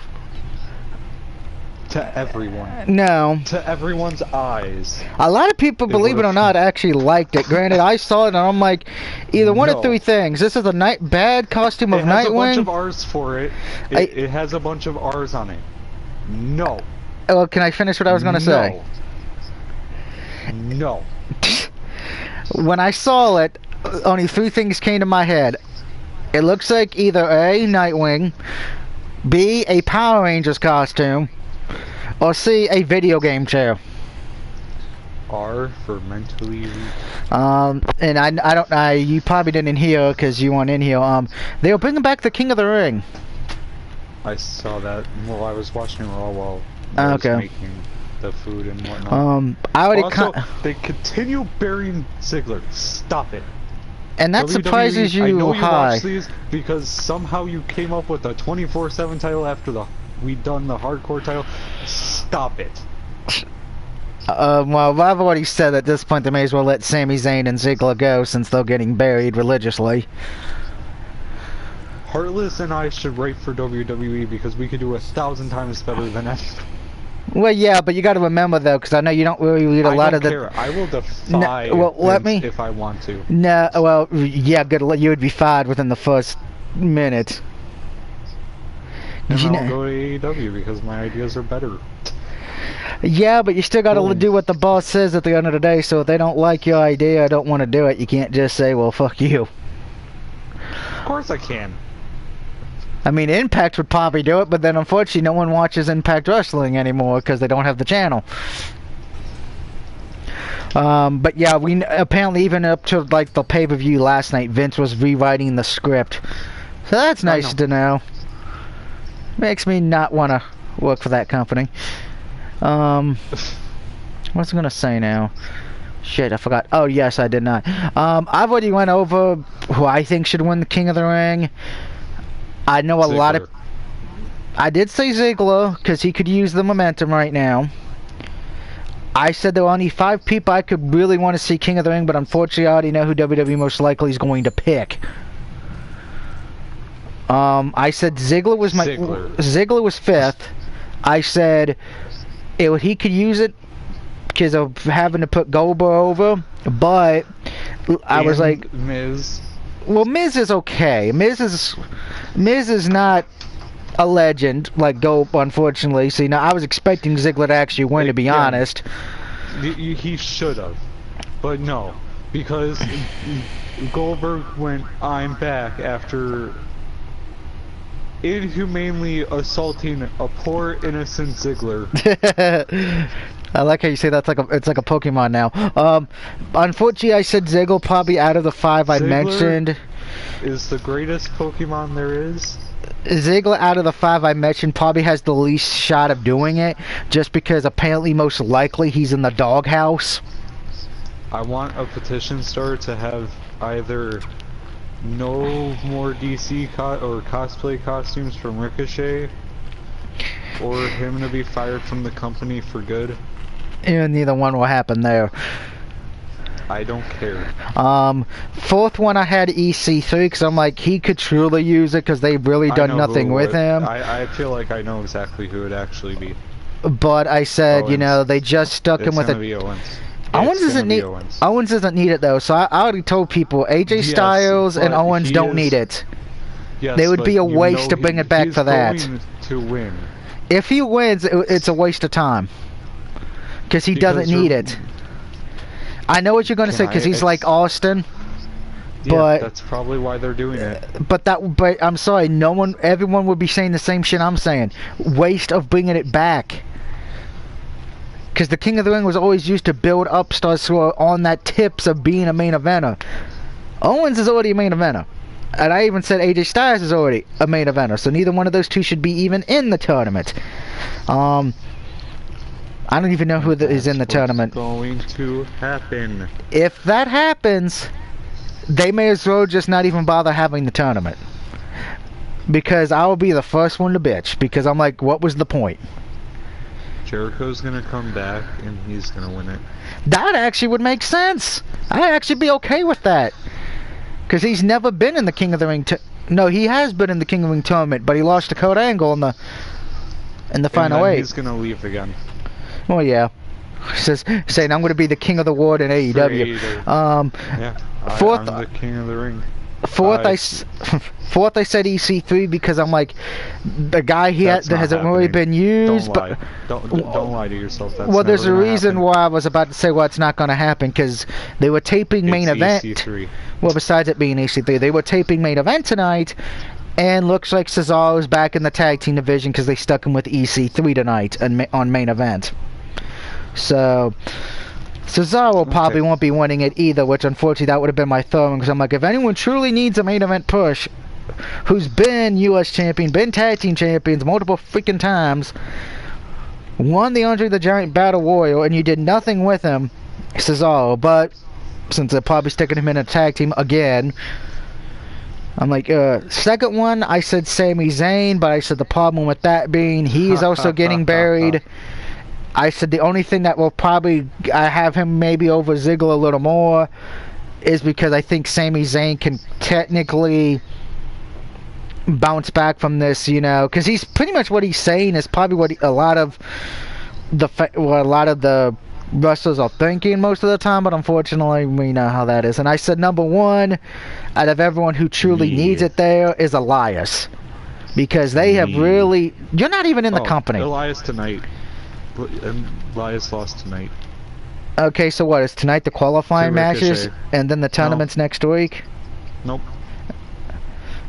To everyone. No. To everyone's eyes. A lot of people, believe it or not, actually liked it. Granted, I saw it and I'm like, either one of 3 things. This is a bad costume of Nightwing. It has a bunch of R's for it. It has a bunch of R's on it. No. Oh, can I finish what I was going to say? No. When I saw it, only 3 things came to my head. It looks like either A, Nightwing, B, a Power Rangers costume, or C, a video game chair. R for mentally weak. And I don't, you probably didn't hear because you weren't in here. They were bringing back the King of the Ring. I saw that. Well, I was watching Raw while I was making the food and whatnot. I already also, they continue burying Ziggler. Stop it. And that surprises you. I know you high. watch these because somehow you came up with a 24/7 title after we done the hardcore title. Stop it. Well, I've already said at this point they may as well let Sami Zayn and Ziggler go since they're getting buried religiously. Heartless and I should write for WWE because we could do 1,000 times better than anyone. Well, yeah, but you got to remember though, because I know you don't really read a lot of the. I don't care. I will defy. Let me. If I want to. No, well, yeah, good. You would be fired within the first minute. And I'll go to AEW because my ideas are better. Yeah, but you still got to Boom. do what the boss says at the end of the day. So if they don't like your idea, I don't want to do it. You can't just say, "Well, fuck you." Of course I can. I mean, Impact would probably do it, but then unfortunately, no one watches Impact Wrestling anymore because they don't have the channel. But yeah, we apparently even up to like the pay-per-view last night, Vince was rewriting the script. So that's nice to know. Makes me not want to work for that company. What's I gonna say now? Shit, I forgot. Oh yes, I did not. I've already went over who I think should win the King of the Ring. I know a lot of. I did say Ziggler because he could use the momentum right now. I said there were only 5 people I could really want to see King of the Ring, but unfortunately I already know who WWE most likely is going to pick. I said Ziggler was my Ziggler was 5th. I said he could use it because of having to put Goldberg over, but I was like, Miz. Well, Miz is okay. Miz is not a legend like Goldberg, unfortunately. See, now I was expecting Ziggler to actually win, to be honest. He should have, but no, because Goldberg went, "I'm back," after inhumanely assaulting a poor innocent Ziggler. I like how you say that's like it's like a Pokemon now. Unfortunately, I said Ziggler probably out of the 5 I mentioned. Is the greatest Pokemon there is. Ziggler out of the 5 I mentioned probably has the least shot of doing it, just because apparently most likely he's in the doghouse. I want a petition started to have either no more DC or cosplay costumes from Ricochet, or him to be fired from the company for good. And neither one will happen there. I don't care. 4th one I had EC3 because I'm like, he could truly use it because they've really done nothing with him. I feel like I know exactly who it actually be. But I said, Owens. You know, they just stuck him with it. Owens doesn't need Owens doesn't need it though. So I already told people AJ Styles and Owens don't need it. Yes, they would be a waste to bring it back for that. Going to win. If he wins, it's a waste of time because he doesn't need it. I know what you're going to say because he's like Austin. Yeah, but that's probably why they're doing it. But I'm sorry, everyone would be saying the same shit I'm saying. Waste of bringing it back. Because the King of the Ring was always used to build up stars who are on that tips of being a main eventer. Owens is already a main eventer. And I even said AJ Styles is already a main eventer. So neither one of those two should be even in the tournament. I don't even know who is in the tournament. Going to happen. If that happens, they may as well just not even bother having the tournament. Because I will be the first one to bitch. Because I'm like, what was the point? Jericho's gonna come back and he's gonna win it. That actually would make sense. I'd actually be okay with that. Because he's never been in the King of the Ring. No, he has been in the King of the Ring tournament, but he lost to Kurt Angle in the final 8. He's gonna leave again. Well, yeah. Saying I'm going to be the King of the World in AEW. Yeah. 4th, I'm the King of the Ring. 4th, I said EC3 because I'm like, the guy hasn't really been used. Don't lie to yourself. That's well, there's a reason why I was about to say it's not going to happen because they were taping main event. EC3. Well, besides it being EC3, they were taping main event tonight. And looks like Cesaro's back in the tag team division because they stuck him with EC3 tonight on main event. So Cesaro probably won't be winning it either, which unfortunately that would have been my third one because I'm like, if anyone truly needs a main event push, who's been U.S. champion, been tag team champions multiple freaking times, won the Andre the Giant Battle Royal, and you did nothing with him, Cesaro. But since they're probably sticking him in a tag team again, I'm like, second one, I said Sami Zayn, but I said the problem with that being he's also getting buried. I said the only thing that will probably have him maybe over Ziggler a little more is because I think Sami Zayn can technically bounce back from this, you know, because he's pretty much what he's saying is probably what a lot of the wrestlers are thinking most of the time, but unfortunately we know how that is. And I said number 1 out of everyone who truly needs it there is Elias, because they have really, you're not even in the company. Elias tonight. And Elias lost tonight. Okay, so what is tonight the qualifying matches, and then the tournaments next week? Nope.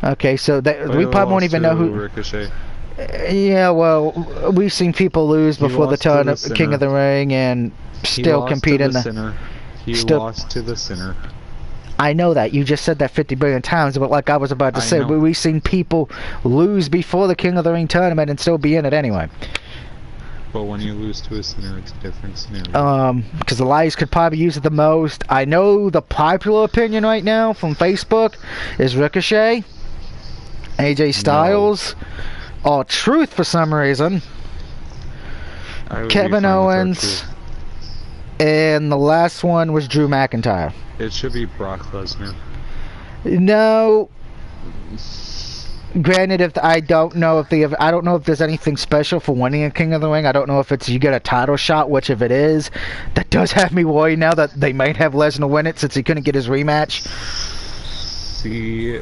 Okay, so we probably won't even know who. Ricochet. Yeah, well, we've seen people lose before the tournament, King of the Ring, and still compete in the. Sinner. He lost to the Sinner. I know that. You just said that 50 billion times, but like I was about to say, we've seen people lose before the King of the Ring tournament and still be in it anyway. But when you lose to a Sinner, it's a different scenario. Because Elias could probably use it the most. I know the popular opinion right now from Facebook is Ricochet, AJ Styles, R-Truth for some reason, Kevin Owens, and the last one was Drew McIntyre. It should be Brock Lesnar. No. Granted, if I don't know if I don't know if there's anything special for winning a King of the Ring. I don't know if it's you get a title shot, which if it is, that does have me worried now that they might have Lesnar win it since he couldn't get his rematch. See,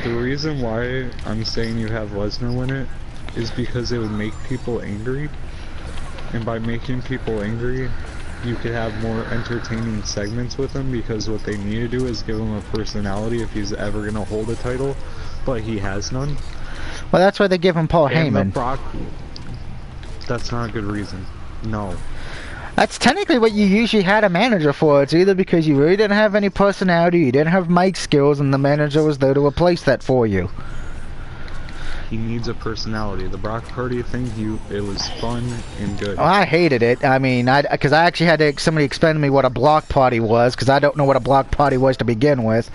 the reason why I'm saying you have Lesnar win it is because it would make people angry, and by making people angry, you could have more entertaining segments with him, because what they need to do is give him a personality if he's ever going to hold a title, but he has none. Well, that's why they give him Paul Heyman. Brock, that's not a good reason. No. That's technically what you usually had a manager for. It's either because you really didn't have any personality, you didn't have mic skills, and the manager was there to replace that for you. He needs a personality. The Brock Party thing, it was fun and good. Oh, I hated it. I mean, because I actually had somebody explain to me what a block party was, because I don't know what a block party was to begin with.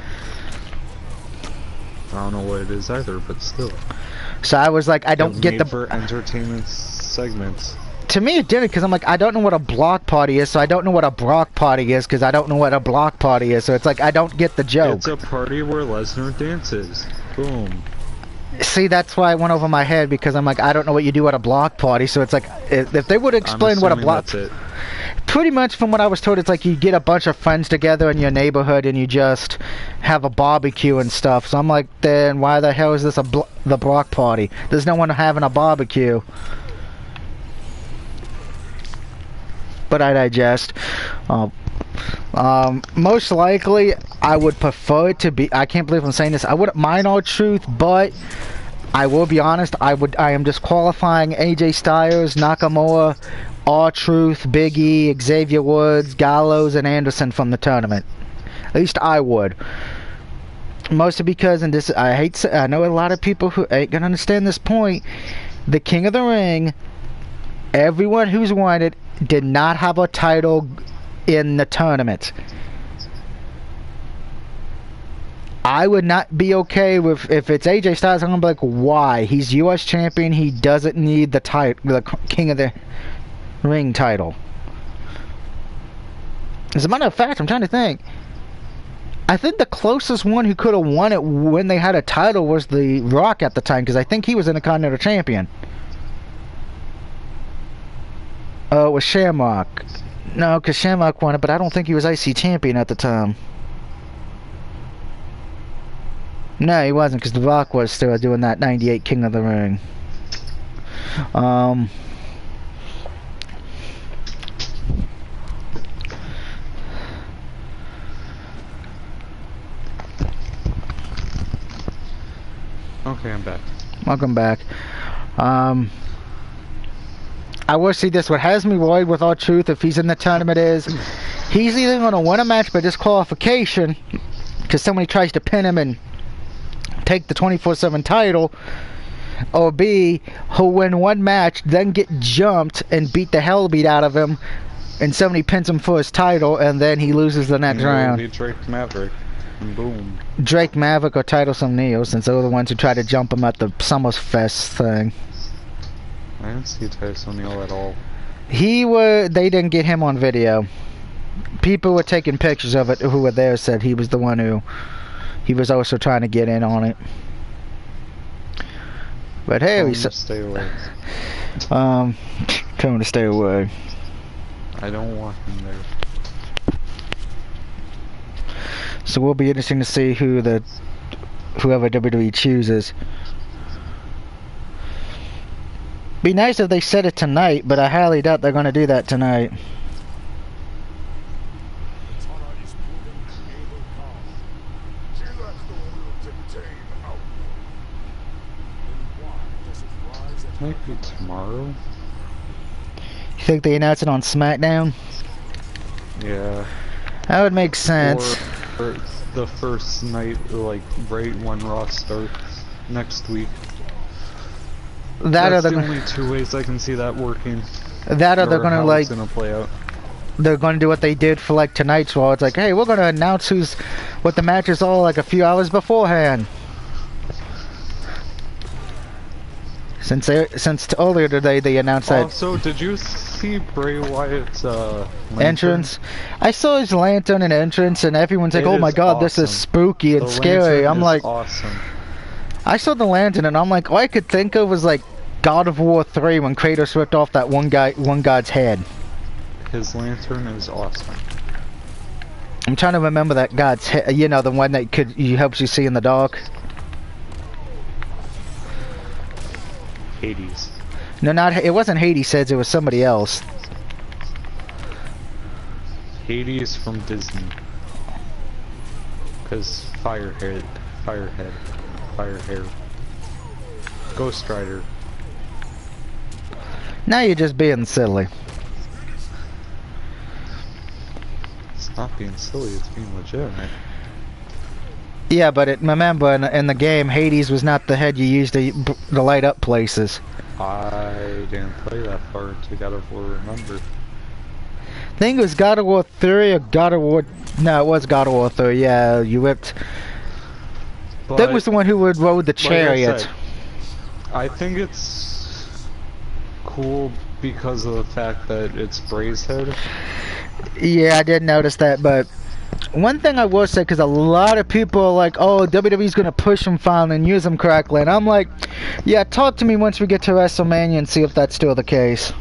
I don't know what it is either, but still. So I was like, I don't get the for entertainment segments. To me, it didn't, because I'm like, I don't know what a block party is, so I don't know what a Brock party is, because I don't know what a block party is. So it's like I don't get the joke. It's a party where Lesnar dances. Boom. See, that's why it went over my head, because I'm like, I don't know what you do at a block party. So it's like, if they would explain what a block... That's it. Pretty much from what I was told, it's like you get a bunch of friends together in your neighborhood and you just have a barbecue and stuff. So I'm like, then why the hell is this the block party? There's no one having a barbecue. But I digest. Most likely, I would prefer it to be. I can't believe I'm saying this. I wouldn't mind R-Truth, but I will be honest. I am disqualifying AJ Styles, Nakamura, R-Truth, Big E, Xavier Woods, Gallows, and Anderson from the tournament. At least I would. Mostly because, and this, I know a lot of people who ain't gonna understand this point. The King of the Ring, everyone who's won it did not have a title in the tournament. I would not be okay with if it's AJ Styles. I'm gonna be like, why? He's U.S. champion. He doesn't need the title, the King of the Ring title. As a matter of fact, I'm trying to think. I think the closest one who could have won it when they had a title was The Rock at the time, because I think he was Intercontinental Champion. Oh, it was Shamrock. No, because Shamrock won it, but I don't think he was IC Champion at the time. No, he wasn't, because The Rock was still doing that 98 King of the Ring. Okay, I'm back. Welcome back. I will see this. What has me worried with R-Truth, if he's in the tournament, is he's either going to win a match by disqualification, because somebody tries to pin him and take the 24/7 title, or B, he'll win one match, then get jumped and beat the hell beat out of him, and somebody pins him for his title, and then he loses the next round. He Drake Maverick, and boom. Drake Maverick or Titlesome Neil, since they were the ones who tried to jump him at the Summerfest thing. I didn't see Titlesome Neil at all. They didn't get him on video. People were taking pictures of it who were there, said he was the one who he was also trying to get in on it. But hey, stay away. Tell him to stay away. I don't want him there. So we'll be interesting to see whoever WWE chooses. Be nice if they said it tonight, but I highly doubt they're going to do that tonight. Might be tomorrow. You think they announce it on SmackDown? Yeah. That would make sense. Or the first night, like right when Raw starts next week. That's the only two ways I can see that working. That or they're gonna like. Gonna play out. They're gonna do what they did for like tonight's Raw. It's like, hey, we're gonna announce what the match is all like a few hours beforehand. Since earlier today they announced that. Also, did you see Bray Wyatt's entrance? I saw his lantern and entrance, and everyone's like, "Oh my God, this is spooky and scary." I'm like, awesome. I saw the lantern, and I'm like, all I could think of was like God of War 3 when Kratos ripped off that one god's head. His lantern is awesome. I'm trying to remember that god's head. You know, the one that helps you see in the dark. Hades. No, it wasn't Hades. Says it was somebody else. Hades from Disney. Cause Firehead, Ghost Rider. Now you're just being silly. It's not being silly. It's being legitimate. Yeah, but remember in the game, Hades was not the head you used to light up places. I didn't play that far into God of War, remember. I think it was God of War 3 or God of War... No, it was God of War 3, yeah, you whipped... But that was the one who rode the chariot. Like I think it's cool because of the fact that it's Bray's head. Yeah, I did notice that, but... One thing I will say, because a lot of people are like, oh, WWE's going to push him finally and use him correctly. And I'm like, yeah, talk to me once we get to WrestleMania and see if that's still the case.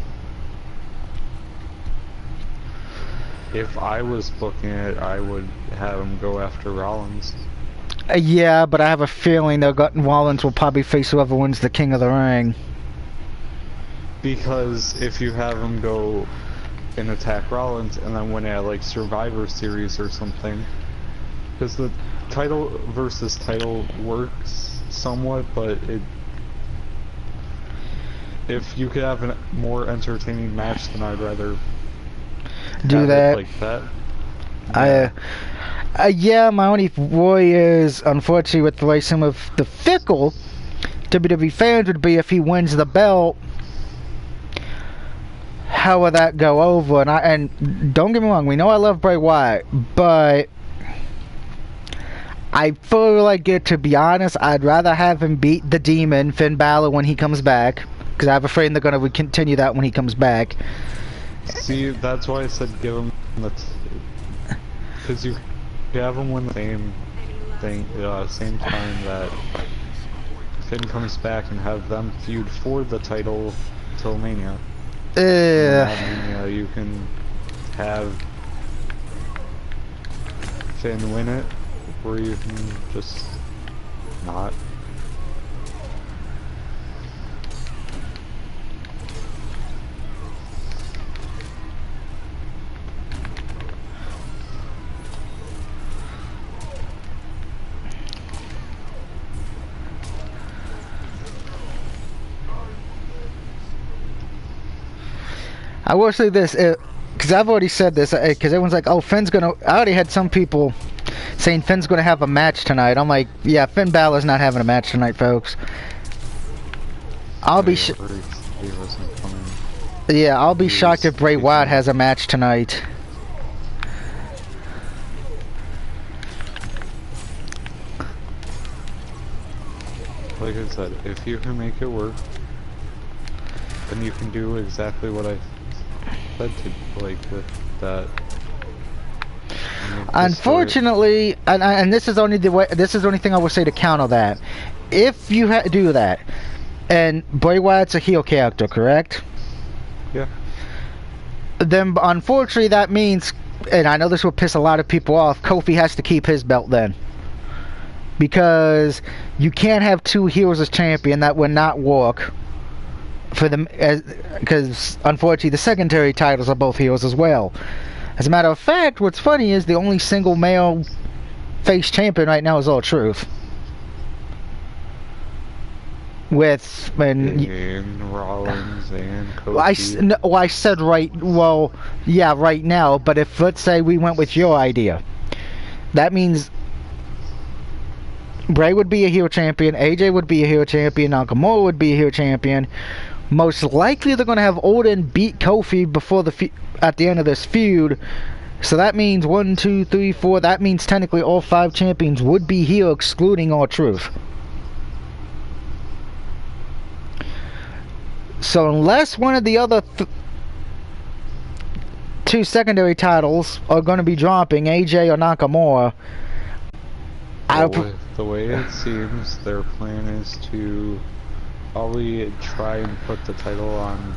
If I was booking it, I would have him go after Rollins. Yeah, but I have a feeling Rollins will probably face whoever wins the King of the Ring. Because if you have him go and attack Rollins and then win at like Survivor Series or something, because the title versus title works somewhat, but if you could have a more entertaining match, then I'd rather do that. Like that. Yeah. Yeah, my only worry is, unfortunately, with the way some of the fickle WWE fans would be if he wins the belt. How will that go over? And don't get me wrong, we know I love Bray Wyatt, but I feel like to be honest, I'd rather have him beat the Demon, Finn Balor, when he comes back, because I have a feeling they're going to continue that when he comes back. See, that's why I said give him because you have him win the same thing, same time that Finn comes back and have them feud for the title till Mania. You can have Finn win it, or you can just not. I will say this, because I've already said this, because everyone's like, oh, Finn's gonna... I already had some people saying Finn's gonna have a match tonight. I'm like, yeah, Finn Balor's not having a match tonight, folks. I'll be shocked if Bray Wyatt has a match tonight. Like I said, if you can make it work, then you can do exactly what I said to, like, with that. Unfortunately, and this is only this is the only thing I will say to counter that. If you do that, and Bray Wyatt's a heel character, correct? Yeah. Then unfortunately that means, and I know this will piss a lot of people off, Kofi has to keep his belt then. Because you can't have two heels as champion, that would not work. for them, because unfortunately the secondary titles are both heels as well. As a matter of fact, what's funny is the only single male face champion right now is R-Truth. With and Rollins and Kofi. I said right now, but if let's say we went with your idea, that means Bray would be a heel champion, AJ would be a heel champion, Nakamura would be a heel champion. Most likely they're going to have Orton beat Kofi before at the end of this feud. So that means 1, 2, 3, 4. That means technically all 5 champions would be heel, excluding R-Truth. So unless one of the other 2 secondary titles are going to be dropping, AJ or Nakamura, the way it seems, their plan is to probably try and put the title on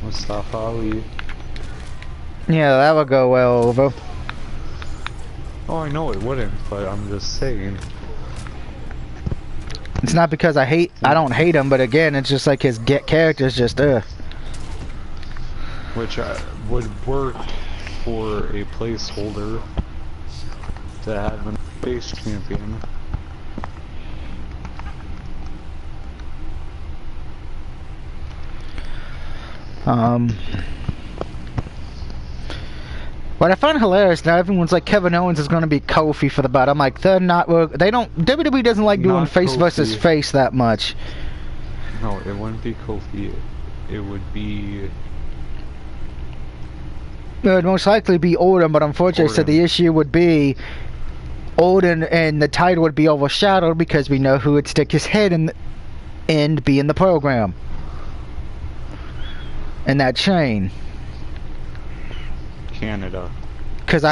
Mustafa Ali. Yeah, that would go well over. Oh, I know it wouldn't, but I'm just saying. It's not because I don't hate him, but again, it's just like his character's just Which would work for a placeholder to have a base champion. What I find hilarious now, everyone's like Kevin Owens is going to be Kofi for the belt. I'm like, they're not. They don't. WWE doesn't like doing face versus face that much. No, it wouldn't be Kofi. It would be. It would most likely be Orton, but unfortunately, so the issue would be Orton, and the title would be overshadowed because we know who would stick his head in and be in the program. In that chain. Canada. Because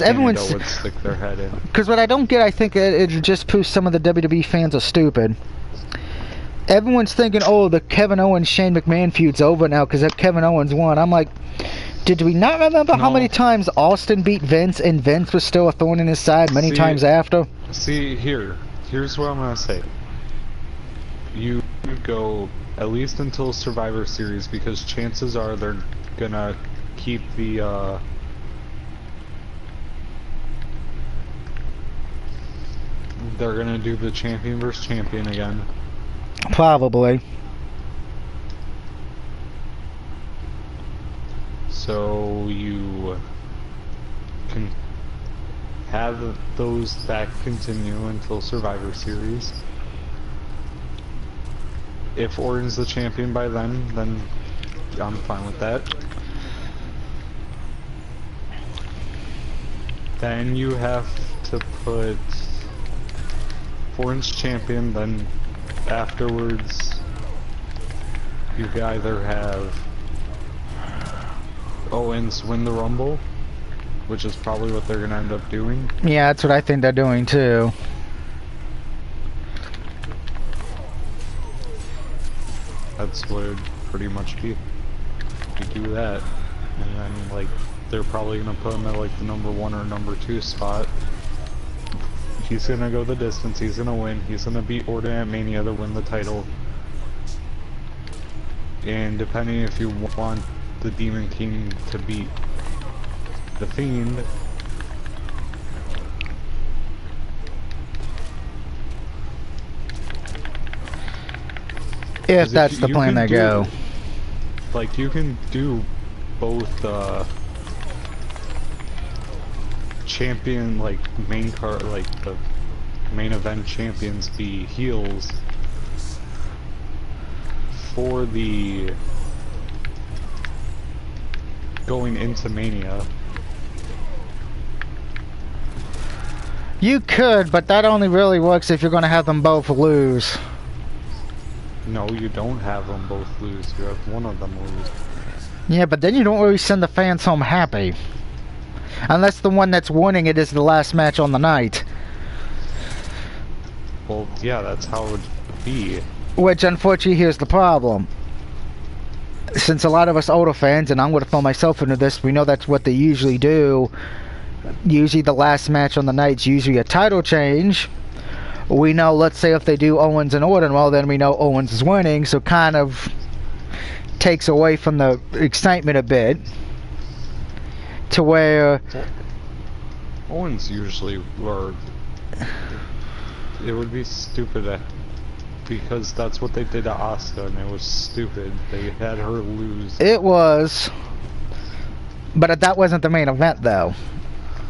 everyone's would stick their head in. Because what I don't get, I think it just proves some of the WWE fans are stupid. Everyone's thinking, oh, the Kevin Owens Shane McMahon feud's over now because Kevin Owens won. I'm like, did we not remember how many times Austin beat Vince and Vince was still a thorn in his side many times after? See, here's what I'm gonna say. You go at least until Survivor Series because chances are they're gonna keep the they're gonna do the champion versus champion again. Probably. So you can have that continue until Survivor Series. If Orton's the champion by then I'm fine with that. Then you have to put Orton's champion, then afterwards you could either have Owens win the Rumble, which is probably what they're going to end up doing. Yeah, that's what I think they're doing too. That's what it would pretty much be. You do that, and then like they're probably gonna put him at like the #1 or #2 spot. He's gonna go the distance. He's gonna win. He's gonna beat Orton at Mania to win the title. And depending if you want the Demon King to beat the Fiend, if that's the plan they go. Like, you can do both champion, like main card, like the main event champions be heels for the going into Mania. You could, but that only really works if you're going to have them both lose. No, you don't have them both lose. You have one of them lose. Yeah, but then you don't really send the fans home happy. Unless the one that's winning it is the last match on the night. Well, yeah, that's how it would be. Which, unfortunately, here's the problem. Since a lot of us older fans, and I'm going to throw myself into this, we know that's what they usually do. Usually the last match on the night's usually a title change. We know, let's say if they do Owens and Orton, well then we know Owens is winning, so kind of takes away from the excitement a bit. To where Owens usually, or it would be stupid because that's what they did to Asuka, and it was stupid. They had her lose. It was, but that wasn't the main event though.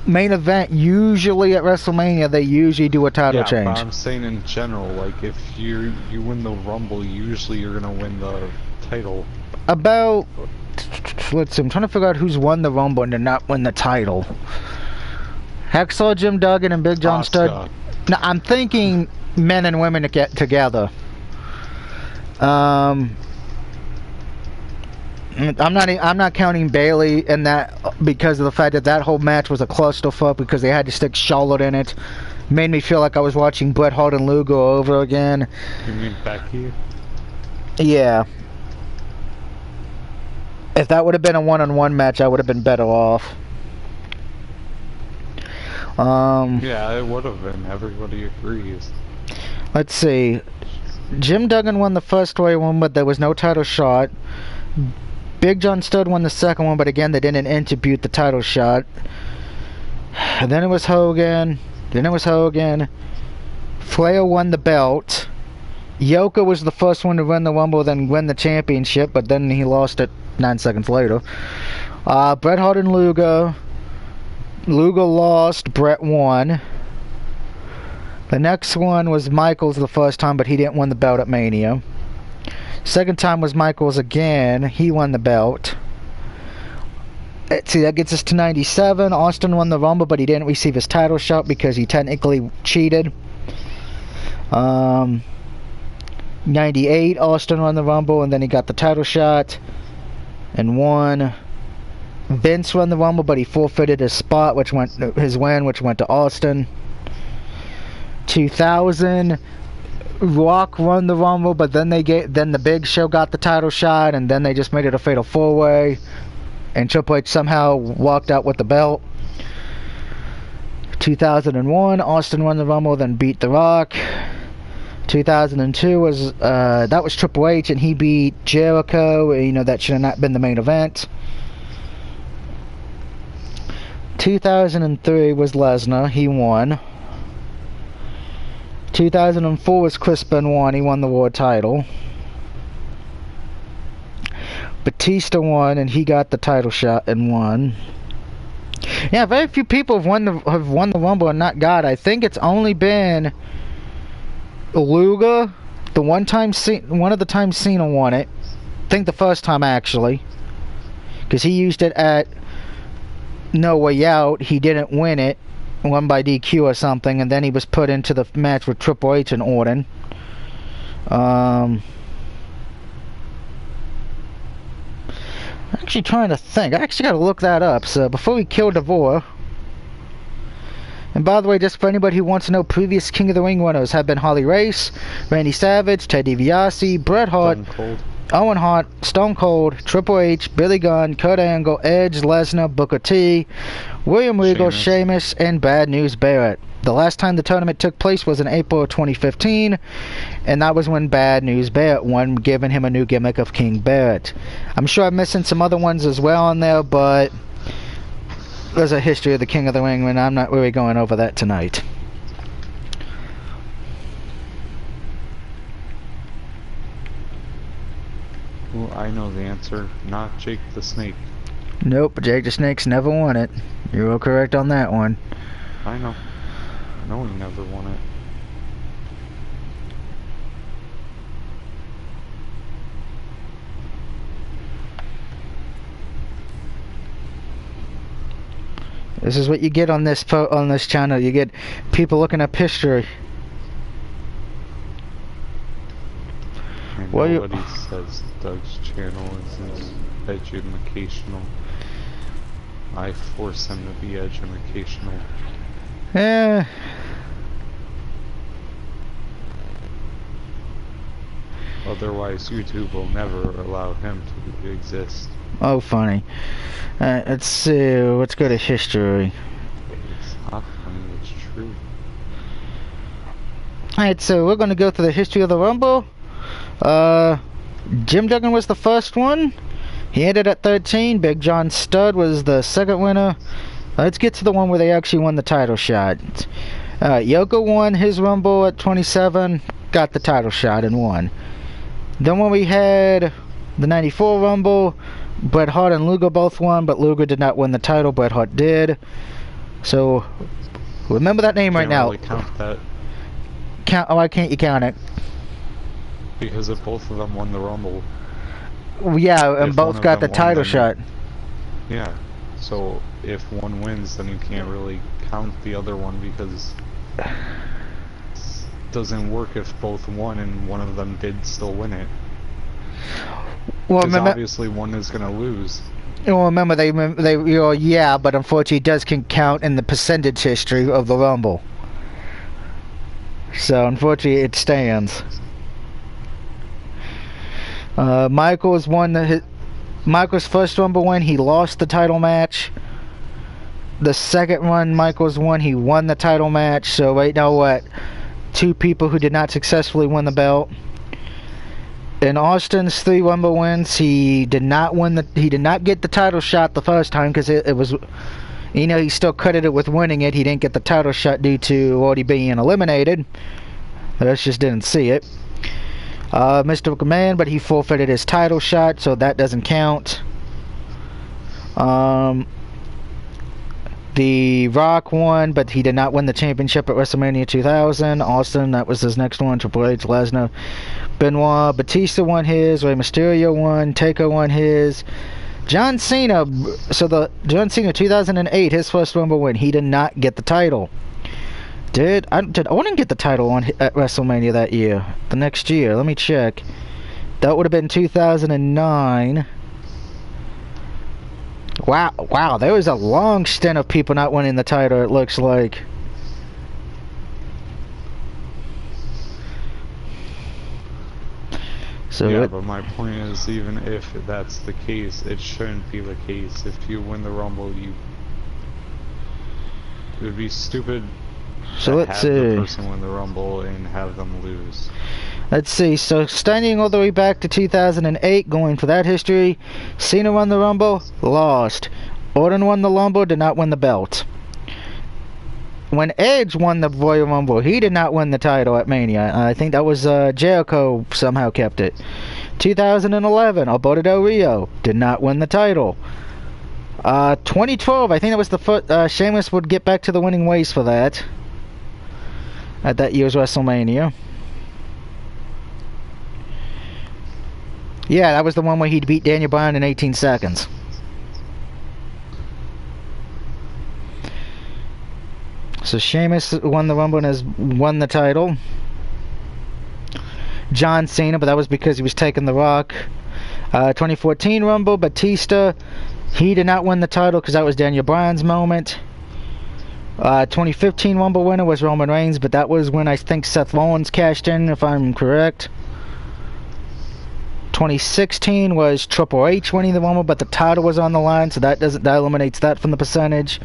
Main event usually at WrestleMania they usually do a title change. Yeah, but I'm saying in general, like if you win the Rumble, usually you're gonna win the title. About, let's see, I'm trying to figure out who's won the Rumble and did not win the title. Hacksaw Jim Duggan and Big John Studd. No, I'm thinking men and women to get together. I'm not counting Bailey in that because of the fact that that whole match was a clusterfuck because they had to stick Charlotte in it. Made me feel like I was watching Bret Hart and Luger over again. You mean Becky? Yeah. If that would have been a one-on-one match, I would have been better off. Yeah, it would have been. Everybody agrees. Let's see. Jim Duggan won the first Royal one, but there was no title shot. Big John Studd won the second one, but again, they didn't attribute the title shot. And then it was Hogan. Flair won the belt. Yoka was the first one to win the Rumble, then win the championship, but then he lost it 9 seconds later. Bret Hart and Luger. Luger lost, Bret won. The next one was Michaels the first time, but he didn't win the belt at Mania. Second time was Michaels again. He won the belt. Let's see, that gets us to 97. Austin won the Rumble, but he didn't receive his title shot because he technically cheated. 98, Austin won the Rumble, and then he got the title shot and won. Vince won the Rumble, but he forfeited his spot, which went to Austin. 2000, Rock won the Rumble, but then the Big Show got the title shot, and then they just made it a fatal 4-way, and Triple H somehow walked out with the belt. 2001, Austin won the Rumble, then beat The Rock. 2002 was that was Triple H, and he beat Jericho. You know, that should have not been the main event. 2003 was Lesnar. He won. 2004 was Chris Benoit. He won the world title. Batista won, and he got the title shot and won. Yeah, very few people have won the Rumble and not got it. I think it's only been Luger. One of the times Cena won it. I think the first time actually, because he used it at No Way Out. He didn't win it, won by DQ or something, and then he was put into the match with Triple H and Orton. Actually trying to think. I actually got to look that up. So before we kill Devore. And by the way, just for anybody who wants to know, previous King of the Ring winners have been Harley Race, Randy Savage, Ted DiBiase, Bret Hart, Owen Hart, Stone Cold, Triple H, Billy Gunn, Kurt Angle, Edge, Lesnar, Booker T, William Regal, Sheamus, and Bad News Barrett. The last time the tournament took place was in April of 2015, and that was when Bad News Barrett won, giving him a new gimmick of King Barrett. I'm sure I'm missing some other ones as well on there, but there's a history of the King of the Ring, and I'm not really going over that tonight. Well, I know the answer. Not Jake the Snake. Nope, Jake the Snake's never won it. You were correct on that one. I know. I know he never won it. This is what you get on this channel. You get people looking up history. And nobody says Doug's channel is educational. I force him to be educational. Yeah. Otherwise, YouTube will never allow him to exist. Oh, funny. Let's see. Let's go to history. It's not funny. It's true. Alright, so we're going to go through the history of the Rumble. Jim Duggan was the first one. He ended at 13. Big John Studd was the second winner. Let's get to the one where they actually won the title shot. Yoko won his Rumble at 27, got the title shot and won. Then when we had the 94 Rumble, Bret Hart and Luger both won, but Luger did not win the title, Bret Hart did. So, remember that name right now. Can't really count that. Why can't you count it? Because if both of them won the Rumble. Well, yeah, and both got the title shot. Yeah, so if one wins, then you can't really count the other one because it doesn't work if both won and one of them did still win it. Well, because obviously one is going to lose. Well, remember yeah, but unfortunately it does count in the percentage history of the Rumble. So unfortunately it stands. Michaels won Michaels' first Rumble win. He lost the title match. The second one Michaels won, he won the title match. So right now, what? Two people who did not successfully win the belt. In Austin's 3 Rumble wins, he did not get the title shot the first time because it was, you know, he still credited with winning it. He didn't get the title shot due to already being eliminated. The rest just didn't see it. Mr. McMahon, but he forfeited his title shot, so that doesn't count. The Rock won, but he did not win the championship at WrestleMania 2000. Austin, that was his next one. Triple H, Lesnar, Benoit, Batista won his. Rey Mysterio won. Taker won his. John Cena, John Cena 2008, his first Rumble win. He did not get the title. Did Owen get the title at WrestleMania that year? The next year, let me check. That would have been 2009. Wow, there was a long stint of people not winning the title, it looks like. So yeah, but my point is, even if that's the case, it shouldn't be the case. If you win the Rumble, it would be stupid. So let's see. The person win the Rumble and have them lose. Let's see. So standing all the way back to 2008, going for that history, Cena won the Rumble, lost. Orton won the Rumble, did not win the belt. When Edge won the Royal Rumble, he did not win the title at Mania. I think that was Jericho somehow kept it. 2011, Alberto Del Rio did not win the title. 2012, I think that was the first. Sheamus would get back to the winning ways for that. At that year's WrestleMania. Yeah, that was the one where he beat Daniel Bryan in 18 seconds. So Sheamus won the Rumble and has won the title. John Cena, but that was because he was taking The Rock. 2014 Rumble, Batista, he did not win the title because that was Daniel Bryan's moment. 2015 Rumble winner was Roman Reigns, but that was when I think Seth Rollins cashed in, if I'm correct. 2016 was Triple H winning the Rumble, but the title was on the line, so that eliminates that from the percentage.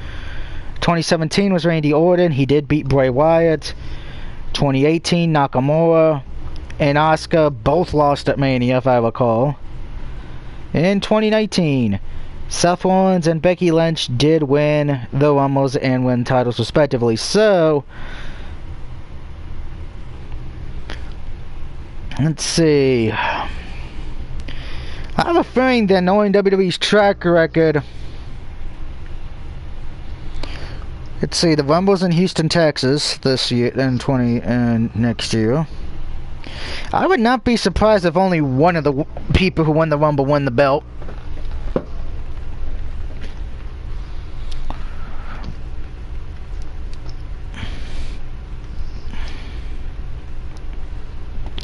2017 was Randy Orton. He did beat Bray Wyatt. 2018 Nakamura and Asuka both lost at Mania, if I recall. In 2019, Seth Rollins and Becky Lynch did win the Rumbles and win titles respectively. So, let's see. I have a feeling that knowing WWE's track record. Let's see, the Rumble's in Houston, Texas this year and next year. I would not be surprised if only one of the people who won the Rumble won the belt.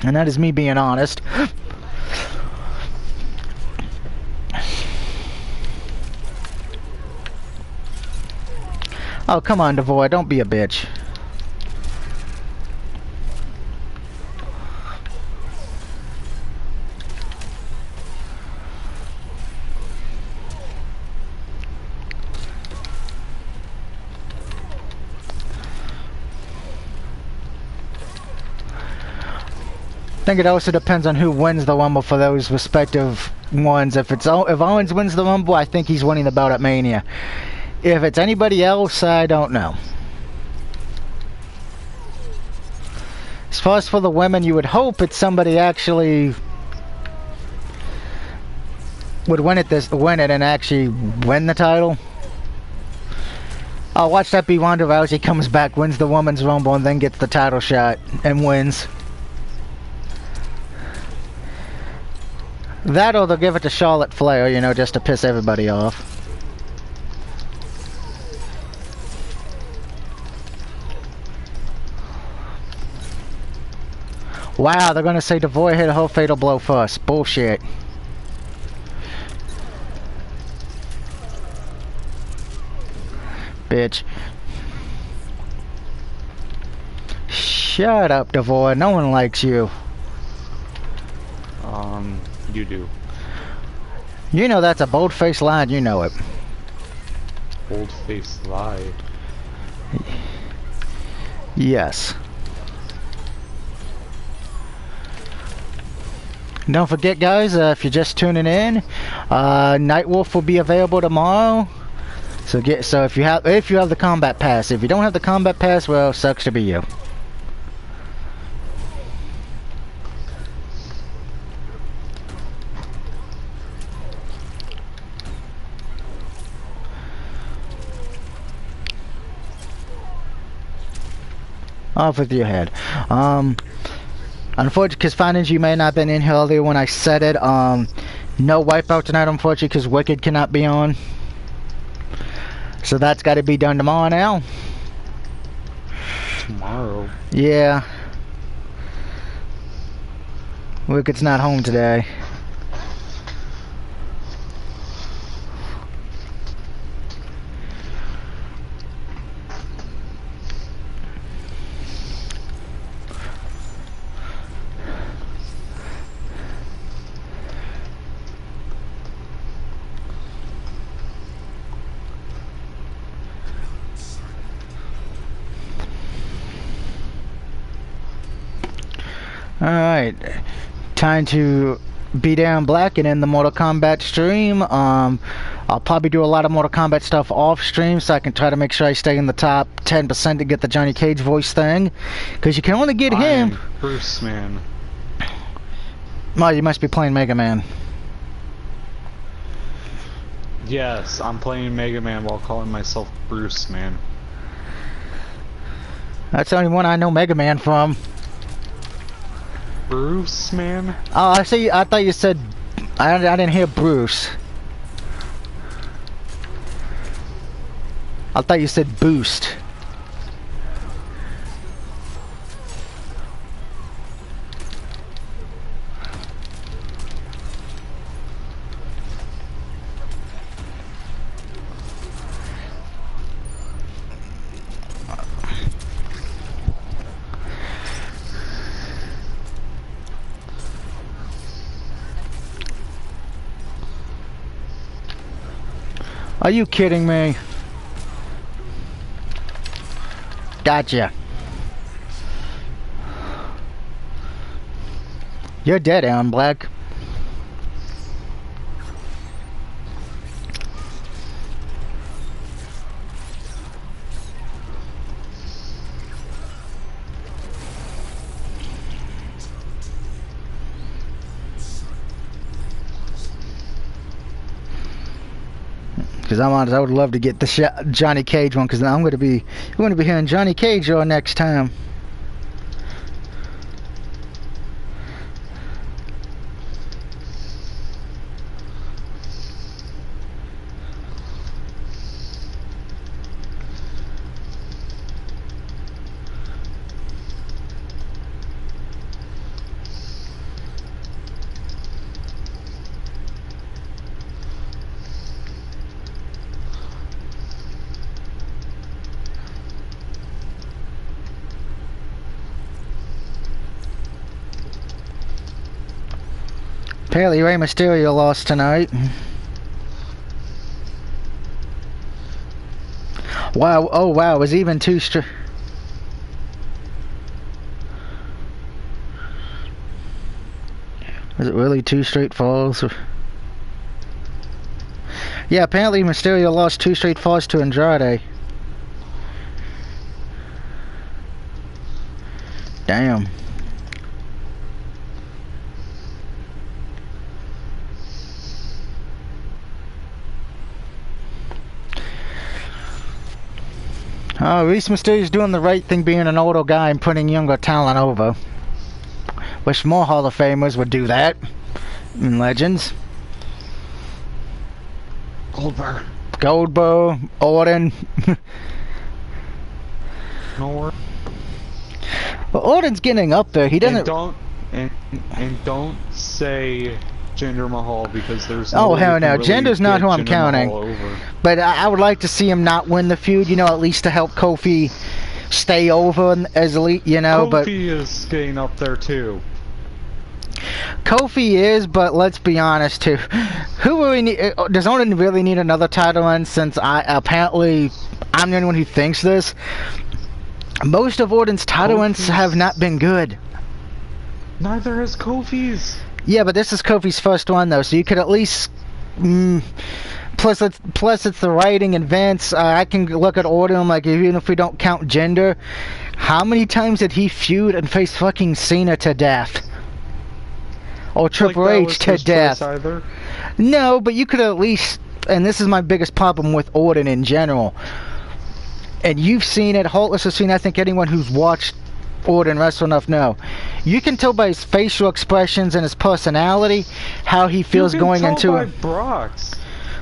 And that is me being honest. Oh, come on, Devoy, don't be a bitch. think it also depends on who wins the Rumble for those respective ones. If Owens wins the Rumble, I think he's winning the belt at Mania. If it's anybody else, I don't know. As far as for the women, you would hope it's somebody actually would win it and actually win the title. I'll watch that be Ronda Rousey comes back, wins the Women's Rumble, and then gets the title shot and wins. That or they'll give it to Charlotte Flair, you know, just to piss everybody off. Wow, they're gonna say Devoy hit a whole fatal blow first. Bullshit. Bitch. Shut up, Devoy. No one likes you. You do. You know that's a bold-faced lie, and you know it. Bold-faced lie? Yes. Don't forget, guys, if you're just tuning in, Nightwolf will be available tomorrow. So if you have the combat pass. If you don't have the combat pass, well, sucks to be you. Off with your head. Unfortunately, because findings you may not have been in here earlier when I said it. No wipeout tonight, unfortunately, because Wicked cannot be on. So that's got to be done tomorrow now. Tomorrow? Yeah. Wicked's not home today. Alright, time to be down black and end the Mortal Kombat stream. I'll probably do a lot of Mortal Kombat stuff off stream so I can try to make sure I stay in the top 10% to get the Johnny Cage voice thing. Because you can only get him. Bruce, man. Oh, you must be playing Mega Man. Yes, I'm playing Mega Man while calling myself Bruce, man. That's the only one I know Mega Man from. Bruce, man? Oh, I see. I thought you said. I didn't hear Bruce. I thought you said Boost. Are you kidding me? Gotcha. You're dead, Alan Black. Because I would love to get the Johnny Cage one, because we're going to be hearing Johnny Cage all next time. Apparently Rey Mysterio lost tonight. Wow, oh wow, it was even two. Is it really 2 straight falls? Yeah, apparently Mysterio lost 2 straight falls to Andrade. Damn. At least Mysterio's doing the right thing being an older guy and putting younger talent over. Wish more Hall of Famers would do that. In Legends. Goldberg, Orton. No worries. Well, Orton's getting up there. He doesn't. And don't say Jinder Mahal because there's. Oh hell no! Really Jinder's not who I'm Jinder counting. But I would like to see him not win the feud. You know, at least to help Kofi stay over as elite. You know, Kofi is getting up there too. Kofi is, but let's be honest too. Who really need, does Orton really need another title run? Since apparently I'm the only one who thinks this. Most of Orton's title runs have not been good. Neither has Kofi's. Yeah, but this is Kofi's first one though, so you could at least. Plus it's the writing and Vince. I can look at Orton like even if we don't count Jinder, how many times did he feud and face fucking Cena to death? Or Triple H to death. No, but you could at least, and this is my biggest problem with Orton in general, and you've seen it, Holtless has seen it, I think anyone who's watched Orton wrestle enough know. You can tell by his facial expressions and his personality how he feels going into it. Brock's.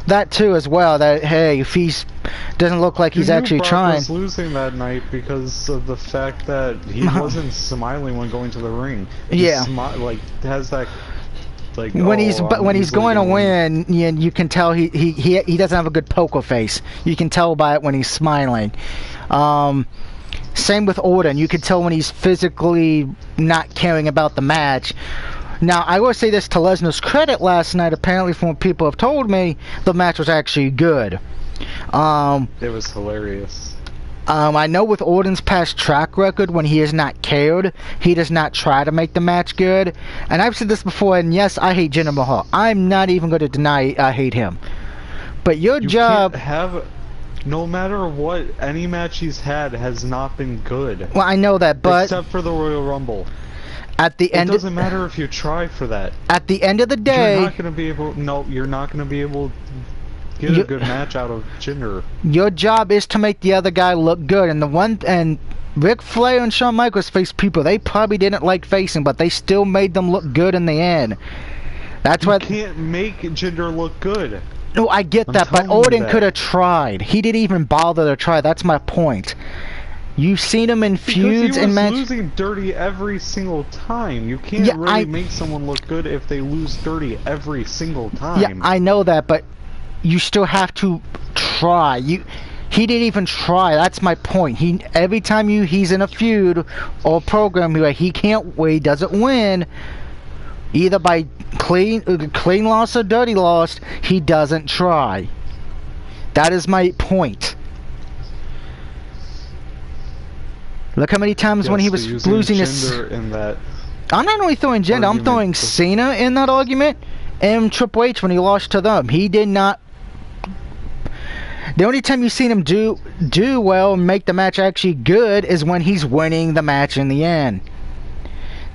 That too as well, that hey, if he's doesn't look like he's actually trying. Brock was losing that night because of the fact that he wasn't smiling when going to the ring. Yeah. Like has that like when he's going to win, you can tell he doesn't have a good poker face. You can tell by it when he's smiling. Same with Orton. You can tell when he's physically not caring about the match. Now, I will say this to Lesnar's credit last night. Apparently, from what people have told me, the match was actually good. It was hilarious. I know with Orton's past track record, when he has not cared, he does not try to make the match good. And I've said this before, and yes, I hate Jinder Mahal. I'm not even going to deny I hate him. But your job... No matter what, any match he's had has not been good. Well, I know that, but... Except for the Royal Rumble. At the end, it doesn't matter if you try for that. At the end of the day, you're not going to be able. No, you're not going to be able to get a good match out of Jinder. Your job is to make the other guy look good, and Ric Flair and Shawn Michaels faced people they probably didn't like facing, but they still made them look good in the end. That's why you can't make Jinder look good. No, I get that, but Orton could have tried. He didn't even bother to try. That's my point. You've seen him in feuds and matches. He was losing dirty every single time. You can't really make someone look good if they lose dirty every single time. Yeah, I know that, but you still have to try. He didn't even try. That's my point. Every time he's in a feud or program where he doesn't win, either by clean loss or dirty loss, he doesn't try. That is my point. Look how many times when he was losing his... In that I'm not only throwing Jinder, I'm throwing Cena in that argument, and Triple H when he lost to them. He did not... The only time you've seen him do well and make the match actually good is when he's winning the match in the end.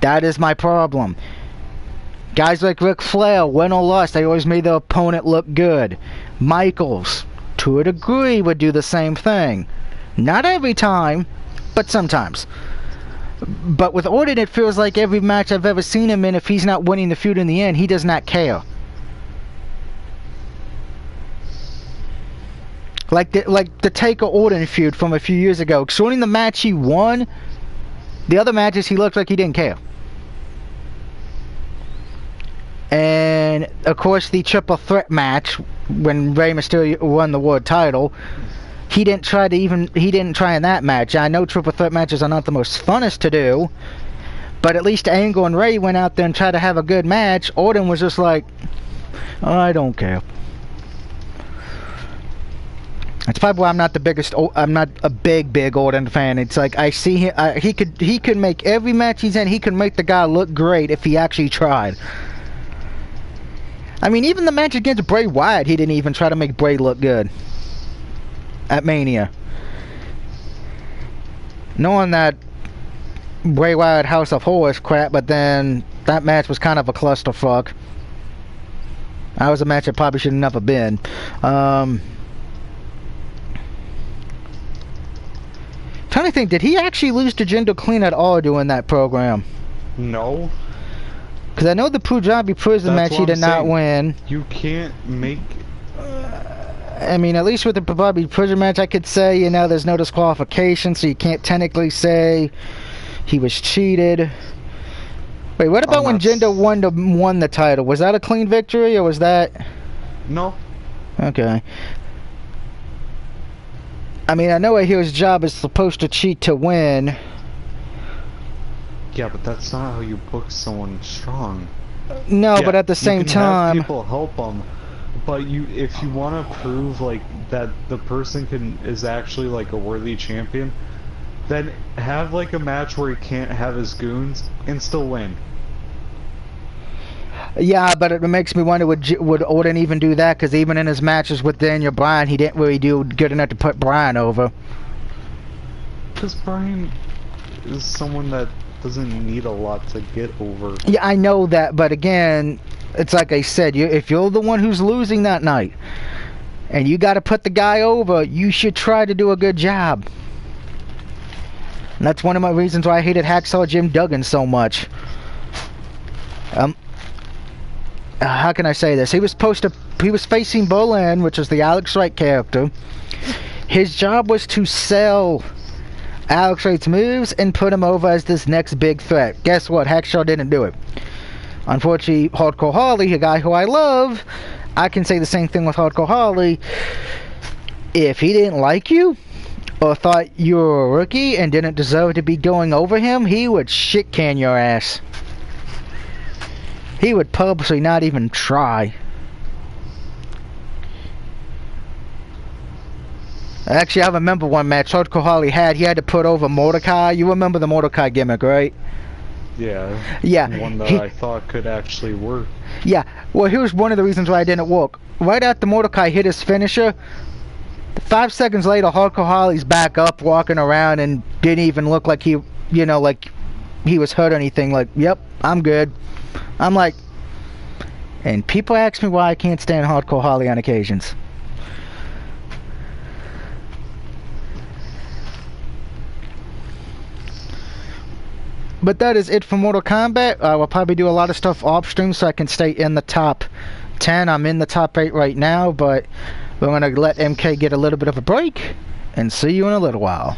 That is my problem. Guys like Ric Flair, win or lost, they always made their opponent look good. Michaels, to a degree, would do the same thing. Not every time, but sometimes. But with Orton, it feels like every match I've ever seen him in, if he's not winning the feud in the end, he does not care. Like the Taker Orton feud from a few years ago. Excluding the match he won, the other matches he looked like he didn't care. And of course the triple threat match when Rey Mysterio won the world title, he didn't try in that match. I know triple threat matches are not the most funnest to do, but at least Angle and Rey went out there and tried to have a good match. Orton was just like, I don't care. That's probably why I'm not a big Orton fan. It's like I see him, he could make every match he's in, he could make the guy look great if he actually tried. I mean, even the match against Bray Wyatt, he didn't even try to make Bray look good at Mania. Knowing that Bray Wyatt House of Horrors crap, but then that match was kind of a clusterfuck. That was a match that probably should have never been. Trying to think, did he actually lose to Jinder Clean at all during that program? No. Because I know the Punjabi prison match he did not win. You can't make... I mean, at least with the Punjabi prison match, I could say, you know, there's no disqualification, so you can't technically say he was cheated. Wait, what about when Jinder won the title? Was that a clean victory, or was that... No. Okay. I mean, I know his job is supposed to cheat to win. Yeah, but that's not how you book someone strong. No, yeah, but at the same time... have people help them, but if you want to prove, like, that the person is actually, like, a worthy champion, then have, like, a match where he can't have his goons and still win. Yeah, but it makes me wonder, would Orton even do that? Because even in his matches with Daniel Bryan, he didn't really do good enough to put Bryan over. Because Bryan is someone that doesn't need a lot to get over. Yeah, I know that, but again, it's like I said, if you're the one who's losing that night, and you got to put the guy over, you should try to do a good job. And that's one of my reasons why I hated Hacksaw Jim Duggan so much. How can I say this? He was facing Bolin, which is the Alex Wright character. His job was to sell Alex Wright's moves and put him over as this next big threat. Guess what? Hacksaw didn't do it. Unfortunately, Hardcore Holly, a guy who I love, I can say the same thing with Hardcore Holly. If he didn't like you, or thought you were a rookie and didn't deserve to be going over him, he would shit can your ass. He would purposely not even try. Actually, I remember one match Hardcore Holly he had to put over Mordecai. You remember the Mordecai gimmick, right? Yeah. Yeah. One that I thought could actually work. Yeah. Well, here's one of the reasons why it didn't work. Right after Mordecai hit his finisher, 5 seconds later, Hardcore Holly's back up, walking around, and didn't even look like he, you know, like he was hurt or anything. Like, yep, I'm good. I'm like, and people ask me why I can't stand Hardcore Holly on occasions. But that is it for Mortal Kombat. I will probably do a lot of stuff off stream so I can stay in the top 10. I'm in the top 8 right now, but we're going to let MK get a little bit of a break and see you in a little while.